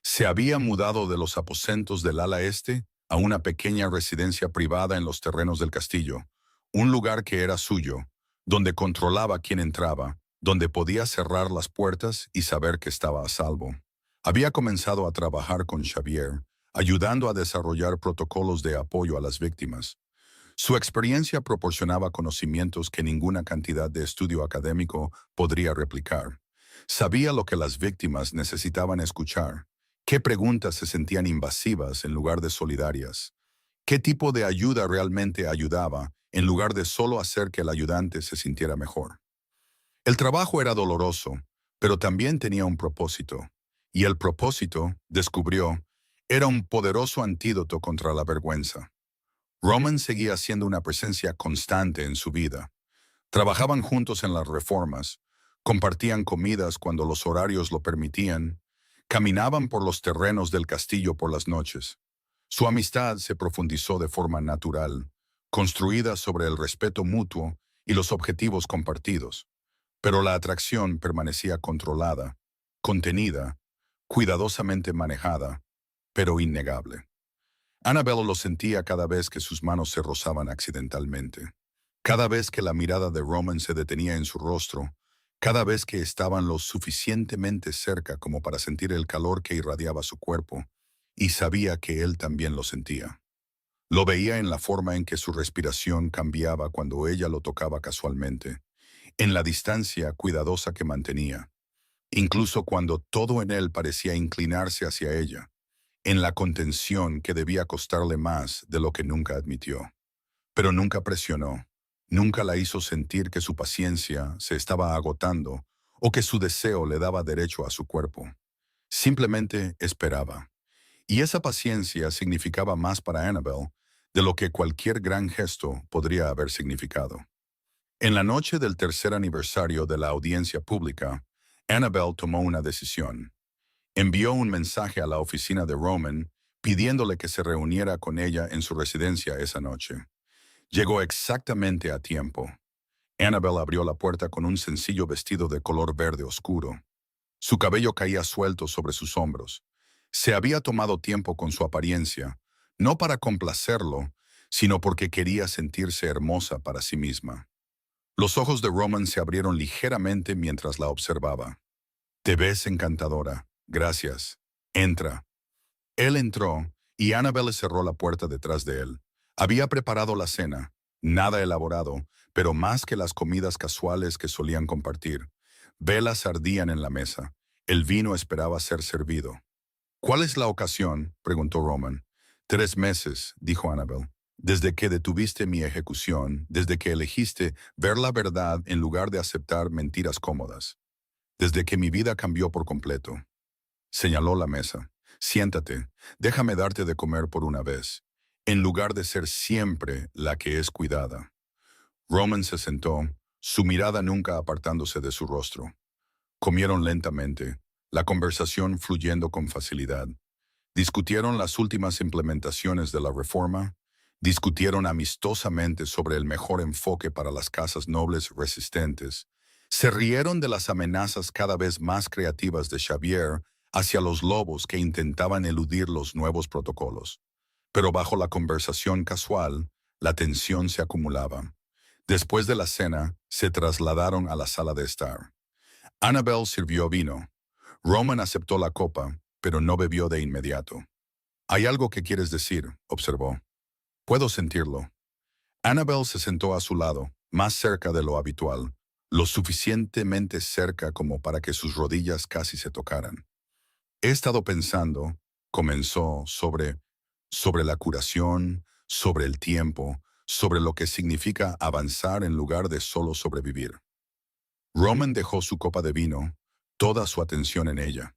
Se había mudado de los aposentos del ala este a una pequeña residencia privada en los terrenos del castillo, un lugar que era suyo, donde controlaba quién entraba, donde podía cerrar las puertas y saber que estaba a salvo. Había comenzado a trabajar con Xavier, ayudando a desarrollar protocolos de apoyo a las víctimas. Su experiencia proporcionaba conocimientos que ninguna cantidad de estudio académico podría replicar. Sabía lo que las víctimas necesitaban escuchar, qué preguntas se sentían invasivas en lugar de solidarias, qué tipo de ayuda realmente ayudaba en lugar de solo hacer que el ayudante se sintiera mejor. El trabajo era doloroso, pero también tenía un propósito, y el propósito, descubrió, era un poderoso antídoto contra la vergüenza. Roman seguía siendo una presencia constante en su vida. Trabajaban juntos en las reformas, compartían comidas cuando los horarios lo permitían, caminaban por los terrenos del castillo por las noches. Su amistad se profundizó de forma natural, construida sobre el respeto mutuo y los objetivos compartidos. Pero la atracción permanecía controlada, contenida, cuidadosamente manejada, pero innegable. Annabel lo sentía cada vez que sus manos se rozaban accidentalmente. Cada vez que la mirada de Roman se detenía en su rostro, cada vez que estaban lo suficientemente cerca como para sentir el calor que irradiaba su cuerpo, y sabía que él también lo sentía. Lo veía en la forma en que su respiración cambiaba cuando ella lo tocaba casualmente, en la distancia cuidadosa que mantenía, incluso cuando todo en él parecía inclinarse hacia ella, en la contención que debía costarle más de lo que nunca admitió. Pero nunca presionó, nunca la hizo sentir que su paciencia se estaba agotando o que su deseo le daba derecho a su cuerpo. Simplemente esperaba. Y esa paciencia significaba más para Annabel de lo que cualquier gran gesto podría haber significado. En la noche del tercer aniversario de la audiencia pública, Annabel tomó una decisión. Envió un mensaje a la oficina de Roman pidiéndole que se reuniera con ella en su residencia esa noche. Llegó exactamente a tiempo. Annabel abrió la puerta con un sencillo vestido de color verde oscuro. Su cabello caía suelto sobre sus hombros. Se había tomado tiempo con su apariencia, no para complacerlo, sino porque quería sentirse hermosa para sí misma. Los ojos de Roman se abrieron ligeramente mientras la observaba. «Te ves encantadora. Gracias. Entra». Él entró y Annabel cerró la puerta detrás de él. Había preparado la cena, nada elaborado, pero más que las comidas casuales que solían compartir. Velas ardían en la mesa. El vino esperaba ser servido. ¿Cuál es la ocasión?, preguntó Roman. 3 meses, dijo Annabel. Desde que detuviste mi ejecución, desde que elegiste ver la verdad en lugar de aceptar mentiras cómodas. Desde que mi vida cambió por completo. Señaló la mesa. Siéntate, déjame darte de comer por una vez, en lugar de ser siempre la que es cuidada. Roman se sentó, su mirada nunca apartándose de su rostro. Comieron lentamente, la conversación fluyendo con facilidad. Discutieron las últimas implementaciones de la reforma, discutieron amistosamente sobre el mejor enfoque para las casas nobles resistentes, se rieron de las amenazas cada vez más creativas de Xavier hacia los lobos que intentaban eludir los nuevos protocolos. Pero bajo la conversación casual, la tensión se acumulaba. Después de la cena, se trasladaron a la sala de estar. Annabel sirvió vino. Roman aceptó la copa, pero no bebió de inmediato. «Hay algo que quieres decir», observó. «Puedo sentirlo». Annabel se sentó a su lado, más cerca de lo habitual, lo suficientemente cerca como para que sus rodillas casi se tocaran. «He estado pensando», comenzó, sobre la curación, sobre el tiempo, sobre lo que significa avanzar en lugar de solo sobrevivir. Roman dejó su copa de vino, toda su atención en ella.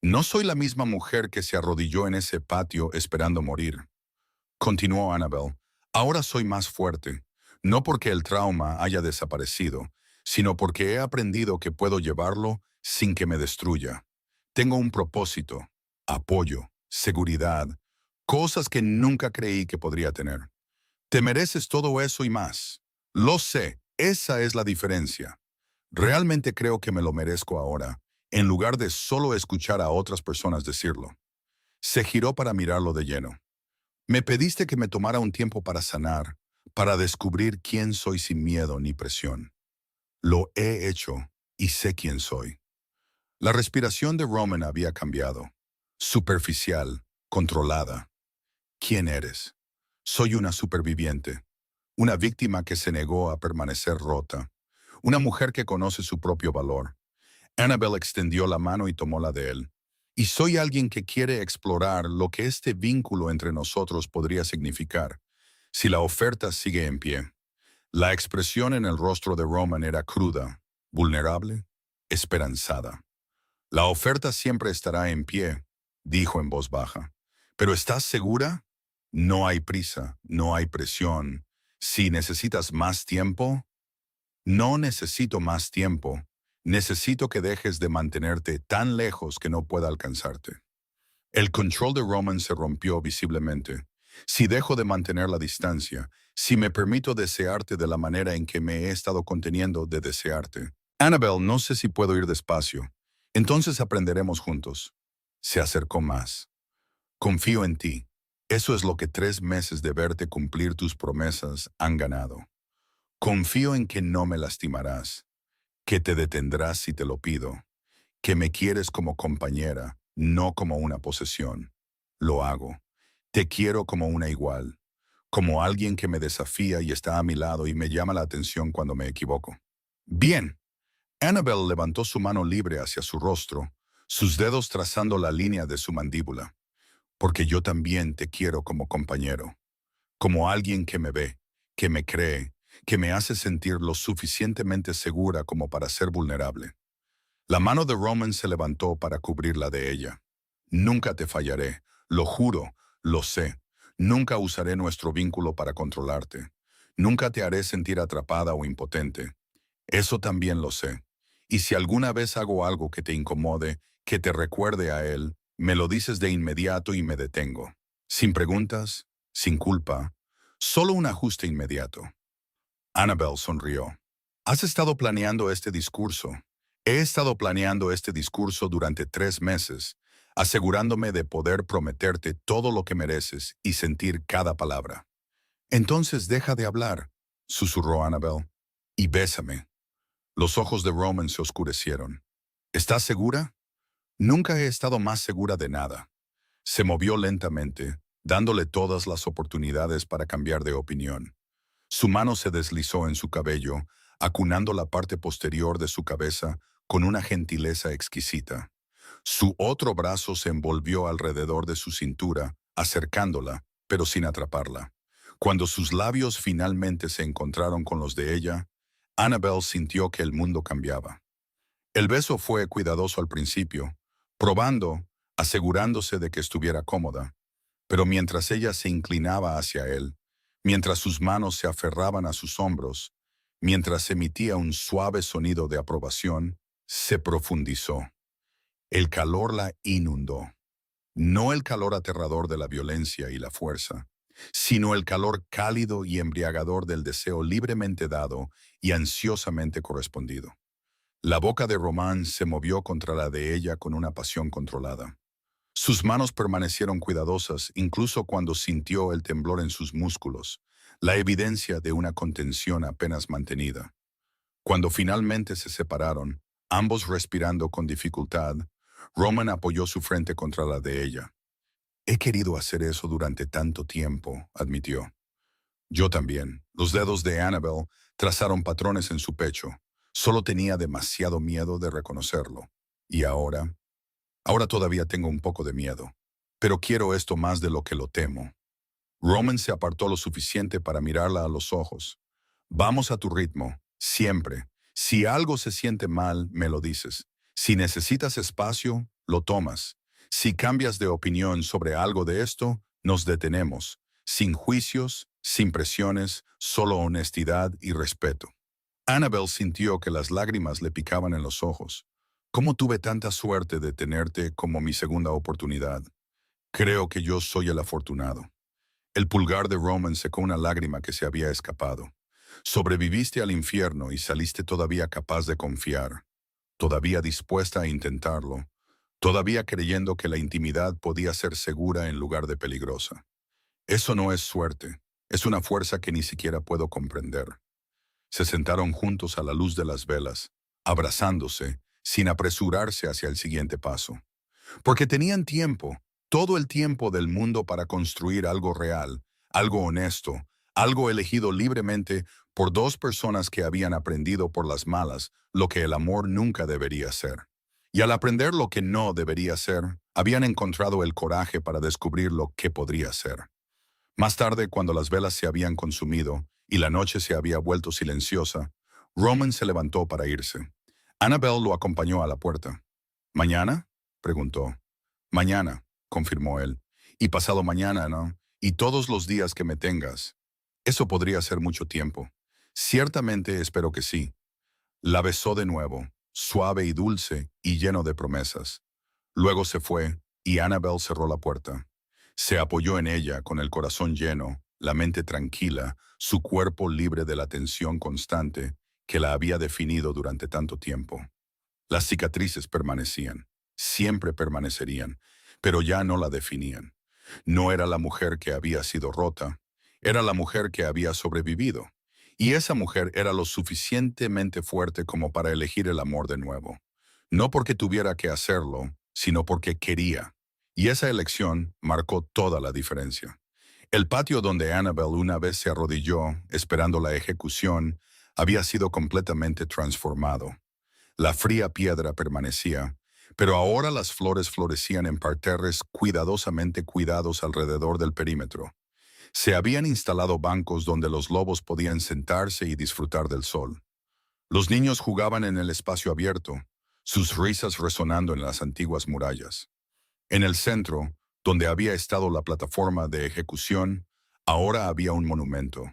«No soy la misma mujer que se arrodilló en ese patio esperando morir», continuó Annabel. «Ahora soy más fuerte, no porque el trauma haya desaparecido, sino porque he aprendido que puedo llevarlo sin que me destruya. Tengo un propósito, apoyo, seguridad, cosas que nunca creí que podría tener. Te mereces todo eso y más. Lo sé, esa es la diferencia. Realmente creo que me lo merezco ahora, en lugar de solo escuchar a otras personas decirlo». Se giró para mirarlo de lleno. «Me pediste que me tomara un tiempo para sanar, para descubrir quién soy sin miedo ni presión. Lo he hecho y sé quién soy». La respiración de Roman había cambiado. Superficial, controlada. «¿Quién eres?» «Soy una superviviente, una víctima que se negó a permanecer rota, una mujer que conoce su propio valor». Annabel extendió la mano y tomó la de él. «Y soy alguien que quiere explorar lo que este vínculo entre nosotros podría significar, si la oferta sigue en pie». La expresión en el rostro de Roman era cruda, vulnerable, esperanzada. «La oferta siempre estará en pie», dijo en voz baja. «¿Pero estás segura? No hay prisa, no hay presión. Si necesitas más tiempo...» «No necesito más tiempo. Necesito que dejes de mantenerte tan lejos que no pueda alcanzarte». El control de Roman se rompió visiblemente. «Si dejo de mantener la distancia, si me permito desearte de la manera en que me he estado conteniendo de desearte. Annabel, no sé si puedo ir despacio. Entonces aprenderemos juntos». Se acercó más. «Confío en ti. Eso es lo que 3 meses de verte cumplir tus promesas han ganado. Confío en que no me lastimarás, que te detendrás si te lo pido, que me quieres como compañera, no como una posesión. Lo hago. Te quiero como una igual, como alguien que me desafía y está a mi lado y me llama la atención cuando me equivoco». «Bien». Annabel levantó su mano libre hacia su rostro, sus dedos trazando la línea de su mandíbula. «Porque yo también te quiero como compañero, como alguien que me ve, que me cree, que me hace sentir lo suficientemente segura como para ser vulnerable». La mano de Roman se levantó para cubrir la de ella. «Nunca te fallaré, lo juro, lo sé. Nunca usaré nuestro vínculo para controlarte. Nunca te haré sentir atrapada o impotente. Eso también lo sé. Y si alguna vez hago algo que te incomode, que te recuerde a él, me lo dices de inmediato y me detengo. Sin preguntas, sin culpa, solo un ajuste inmediato». Annabel sonrió. «Has estado planeando este discurso. He estado planeando este discurso durante 3 meses, asegurándome de poder prometerte todo lo que mereces y sentir cada palabra». «Entonces deja de hablar», susurró Annabel, «y bésame». Los ojos de Roman se oscurecieron. «¿Estás segura?» «Nunca he estado más segura de nada». Se movió lentamente, dándole todas las oportunidades para cambiar de opinión. Su mano se deslizó en su cabello, acunando la parte posterior de su cabeza con una gentileza exquisita. Su otro brazo se envolvió alrededor de su cintura, acercándola, pero sin atraparla. Cuando sus labios finalmente se encontraron con los de ella, Annabel sintió que el mundo cambiaba. El beso fue cuidadoso al principio, probando, asegurándose de que estuviera cómoda, pero mientras ella se inclinaba hacia él, mientras sus manos se aferraban a sus hombros, mientras emitía un suave sonido de aprobación, se profundizó. El calor la inundó. No el calor aterrador de la violencia y la fuerza, sino el calor cálido y embriagador del deseo libremente dado y ansiosamente correspondido. La boca de Román se movió contra la de ella con una pasión controlada. Sus manos permanecieron cuidadosas incluso cuando sintió el temblor en sus músculos, la evidencia de una contención apenas mantenida. Cuando finalmente se separaron, ambos respirando con dificultad, Roman apoyó su frente contra la de ella. He querido hacer eso durante tanto tiempo, admitió. Yo también. Los dedos de Annabel trazaron patrones en su pecho. Solo tenía demasiado miedo de reconocerlo. Y ahora todavía tengo un poco de miedo. Pero quiero esto más de lo que lo temo. Roman se apartó lo suficiente para mirarla a los ojos. Vamos a tu ritmo, siempre. Si algo se siente mal, me lo dices. Si necesitas espacio, lo tomas. Si cambias de opinión sobre algo de esto, nos detenemos. Sin juicios, sin presiones, solo honestidad y respeto. Annabel sintió que las lágrimas le picaban en los ojos. ¿Cómo tuve tanta suerte de tenerte como mi segunda oportunidad? Creo que yo soy el afortunado. El pulgar de Roman secó una lágrima que se había escapado. Sobreviviste al infierno y saliste todavía capaz de confiar, todavía dispuesta a intentarlo, todavía creyendo que la intimidad podía ser segura en lugar de peligrosa. Eso no es suerte, es una fuerza que ni siquiera puedo comprender. Se sentaron juntos a la luz de las velas, abrazándose, sin apresurarse hacia el siguiente paso. Porque tenían tiempo, todo el tiempo del mundo para construir algo real, algo honesto, algo elegido libremente por dos personas que habían aprendido por las malas lo que el amor nunca debería ser. Y al aprender lo que no debería ser, habían encontrado el coraje para descubrir lo que podría ser. Más tarde, cuando las velas se habían consumido y la noche se había vuelto silenciosa, Roman se levantó para irse. Annabel lo acompañó a la puerta. ¿Mañana?, preguntó. Mañana, confirmó él. Y pasado mañana, ¿no? Y todos los días que me tengas. Eso podría ser mucho tiempo. Ciertamente espero que sí. La besó de nuevo, suave y dulce y lleno de promesas. Luego se fue y Annabel cerró la puerta. Se apoyó en ella con el corazón lleno, la mente tranquila, su cuerpo libre de la tensión constante que la había definido durante tanto tiempo. Las cicatrices permanecían, siempre permanecerían, pero ya no la definían. No era la mujer que había sido rota, era la mujer que había sobrevivido. Y esa mujer era lo suficientemente fuerte como para elegir el amor de nuevo. No porque tuviera que hacerlo, sino porque quería. Y esa elección marcó toda la diferencia. El patio donde Annabel una vez se arrodilló, esperando la ejecución, había sido completamente transformado. La fría piedra permanecía, pero ahora las flores florecían en parterres cuidadosamente cuidados alrededor del perímetro. Se habían instalado bancos donde los lobos podían sentarse y disfrutar del sol. Los niños jugaban en el espacio abierto, sus risas resonando en las antiguas murallas. En el centro, donde había estado la plataforma de ejecución, ahora había un monumento.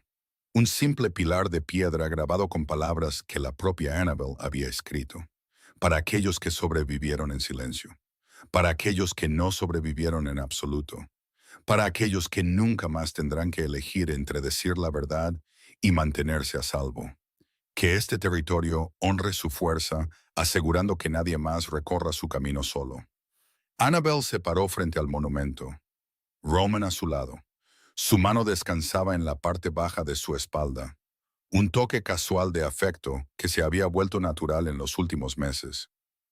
Un simple pilar de piedra grabado con palabras que la propia Annabel había escrito. Para aquellos que sobrevivieron en silencio. Para aquellos que no sobrevivieron en absoluto. Para aquellos que nunca más tendrán que elegir entre decir la verdad y mantenerse a salvo. Que este territorio honre su fuerza, asegurando que nadie más recorra su camino solo. Annabel se paró frente al monumento. Roman a su lado. Su mano descansaba en la parte baja de su espalda. Un toque casual de afecto que se había vuelto natural en los últimos meses.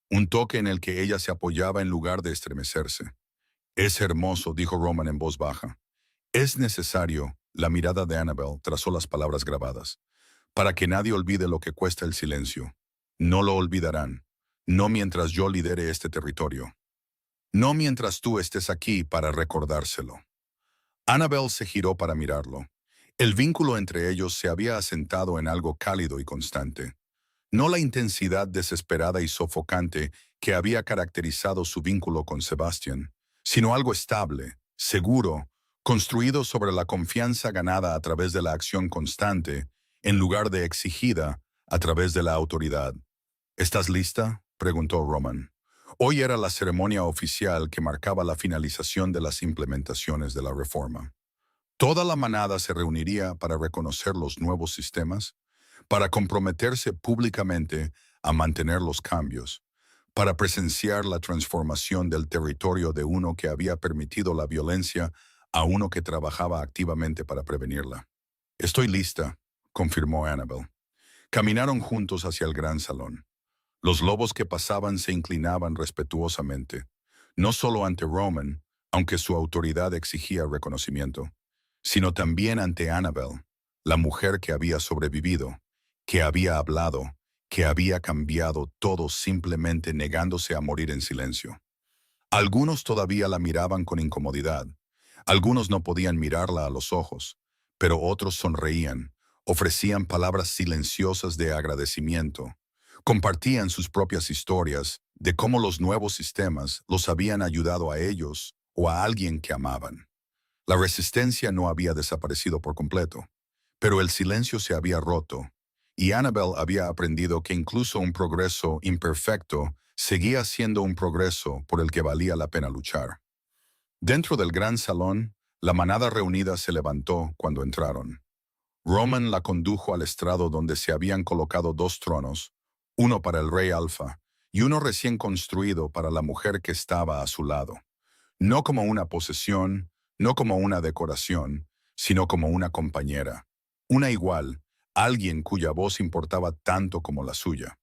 Un toque en el que ella se apoyaba en lugar de estremecerse. Es hermoso, dijo Roman en voz baja. Es necesario, la mirada de Annabel trazó las palabras grabadas, para que nadie olvide lo que cuesta el silencio. No lo olvidarán. No mientras yo lidere este territorio. No mientras tú estés aquí para recordárselo. Annabel se giró para mirarlo. El vínculo entre ellos se había asentado en algo cálido y constante. No la intensidad desesperada y sofocante que había caracterizado su vínculo con Sebastian, sino algo estable, seguro, construido sobre la confianza ganada a través de la acción constante, en lugar de exigida a través de la autoridad. ¿Estás lista?, preguntó Roman. Hoy era la ceremonia oficial que marcaba la finalización de las implementaciones de la reforma. Toda la manada se reuniría para reconocer los nuevos sistemas, para comprometerse públicamente a mantener los cambios, para presenciar la transformación del territorio de uno que había permitido la violencia a uno que trabajaba activamente para prevenirla. Estoy lista, confirmó Annabel. Caminaron juntos hacia el gran salón. Los lobos que pasaban se inclinaban respetuosamente, no solo ante Roman, aunque su autoridad exigía reconocimiento, sino también ante Annabel, la mujer que había sobrevivido, que había hablado, que había cambiado todo simplemente negándose a morir en silencio. Algunos todavía la miraban con incomodidad, algunos no podían mirarla a los ojos, pero otros sonreían, ofrecían palabras silenciosas de agradecimiento, compartían sus propias historias de cómo los nuevos sistemas los habían ayudado a ellos o a alguien que amaban. La resistencia no había desaparecido por completo, pero el silencio se había roto, y Annabel había aprendido que incluso un progreso imperfecto seguía siendo un progreso por el que valía la pena luchar. Dentro del gran salón, la manada reunida se levantó cuando entraron. Roman la condujo al estrado donde se habían colocado dos tronos, uno para el rey Alfa y uno recién construido para la mujer que estaba a su lado. No como una posesión, no como una decoración, sino como una compañera, una igual, alguien cuya voz importaba tanto como la suya.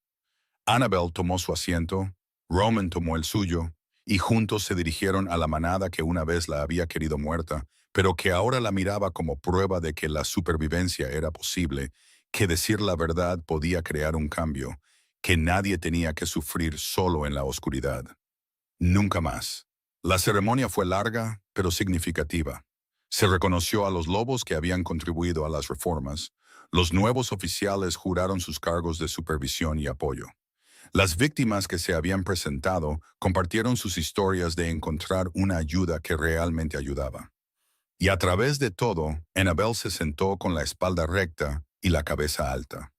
Annabel tomó su asiento, Roman tomó el suyo, y juntos se dirigieron a la manada que una vez la había querido muerta, pero que ahora la miraba como prueba de que la supervivencia era posible, que decir la verdad podía crear un cambio, que nadie tenía que sufrir solo en la oscuridad. Nunca más. La ceremonia fue larga, pero significativa. Se reconoció a los lobos que habían contribuido a las reformas. Los nuevos oficiales juraron sus cargos de supervisión y apoyo. Las víctimas que se habían presentado compartieron sus historias de encontrar una ayuda que realmente ayudaba. Y a través de todo, Annabel se sentó con la espalda recta y la cabeza alta.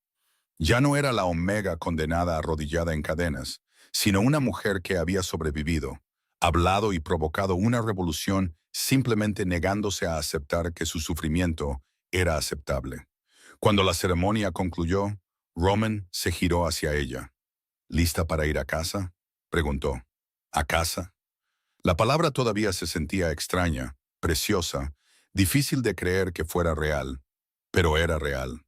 Ya no era la Omega condenada arrodillada en cadenas, sino una mujer que había sobrevivido, hablado y provocado una revolución simplemente negándose a aceptar que su sufrimiento era aceptable. Cuando la ceremonia concluyó, Roman se giró hacia ella. ¿Lista para ir a casa?, preguntó. ¿A casa? La palabra todavía se sentía extraña, preciosa, difícil de creer que fuera real, pero era real.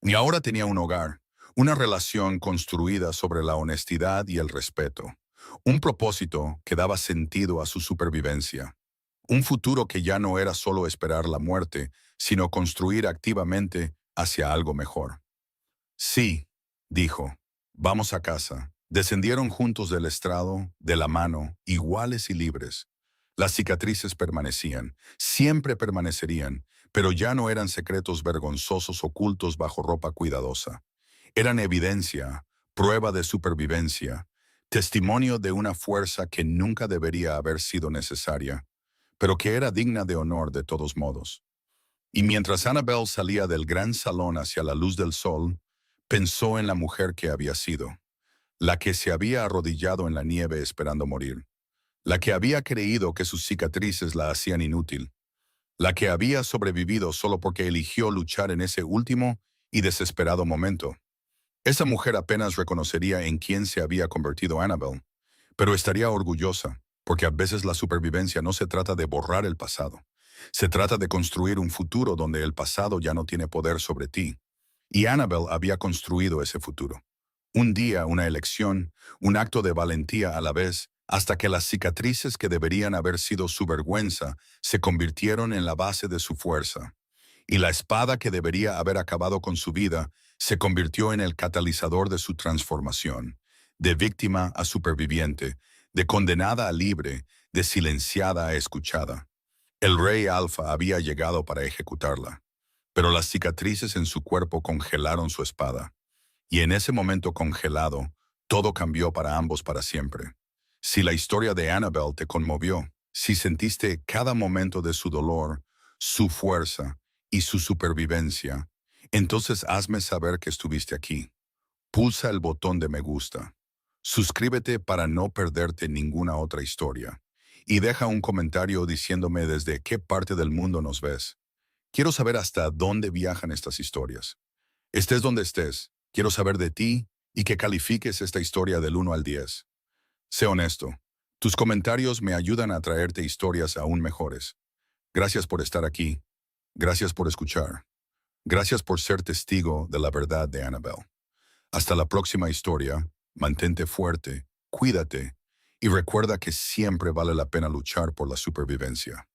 Y ahora tenía un hogar, una relación construida sobre la honestidad y el respeto, un propósito que daba sentido a su supervivencia, un futuro que ya no era solo esperar la muerte, sino construir activamente hacia algo mejor. Sí, dijo, vamos a casa. Descendieron juntos del estrado, de la mano, iguales y libres. Las cicatrices permanecían, siempre permanecerían, pero ya no eran secretos vergonzosos ocultos bajo ropa cuidadosa. Eran evidencia, prueba de supervivencia, testimonio de una fuerza que nunca debería haber sido necesaria, pero que era digna de honor de todos modos. Y mientras Annabel salía del gran salón hacia la luz del sol, pensó en la mujer que había sido, la que se había arrodillado en la nieve esperando morir, la que había creído que sus cicatrices la hacían inútil, la que había sobrevivido solo porque eligió luchar en ese último y desesperado momento. Esa mujer apenas reconocería en quién se había convertido Annabel, pero estaría orgullosa, porque a veces la supervivencia no se trata de borrar el pasado. Se trata de construir un futuro donde el pasado ya no tiene poder sobre ti. Y Annabel había construido ese futuro. Un día, una elección, un acto de valentía a la vez, hasta que las cicatrices que deberían haber sido su vergüenza se convirtieron en la base de su fuerza. Y la espada que debería haber acabado con su vida se convirtió en el catalizador de su transformación. de víctima a superviviente, de condenada a libre, de silenciada a escuchada. El rey Alfa había llegado para ejecutarla, pero las cicatrices en su cuerpo congelaron su espada. Y en ese momento congelado, todo cambió para ambos para siempre. Si la historia de Annabelle te conmovió, si sentiste cada momento de su dolor, su fuerza y su supervivencia, entonces hazme saber que estuviste aquí. Pulsa el botón de me gusta. Suscríbete para no perderte ninguna otra historia. Y deja un comentario diciéndome desde qué parte del mundo nos ves. Quiero saber hasta dónde viajan estas historias. Estés donde estés, quiero saber de ti y que califiques esta historia del 1 al 10. Sé honesto. Tus comentarios me ayudan a traerte historias aún mejores. Gracias por estar aquí. Gracias por escuchar. Gracias por ser testigo de la verdad de Annabelle. Hasta la próxima historia. Mantente fuerte, cuídate y recuerda que siempre vale la pena luchar por la supervivencia.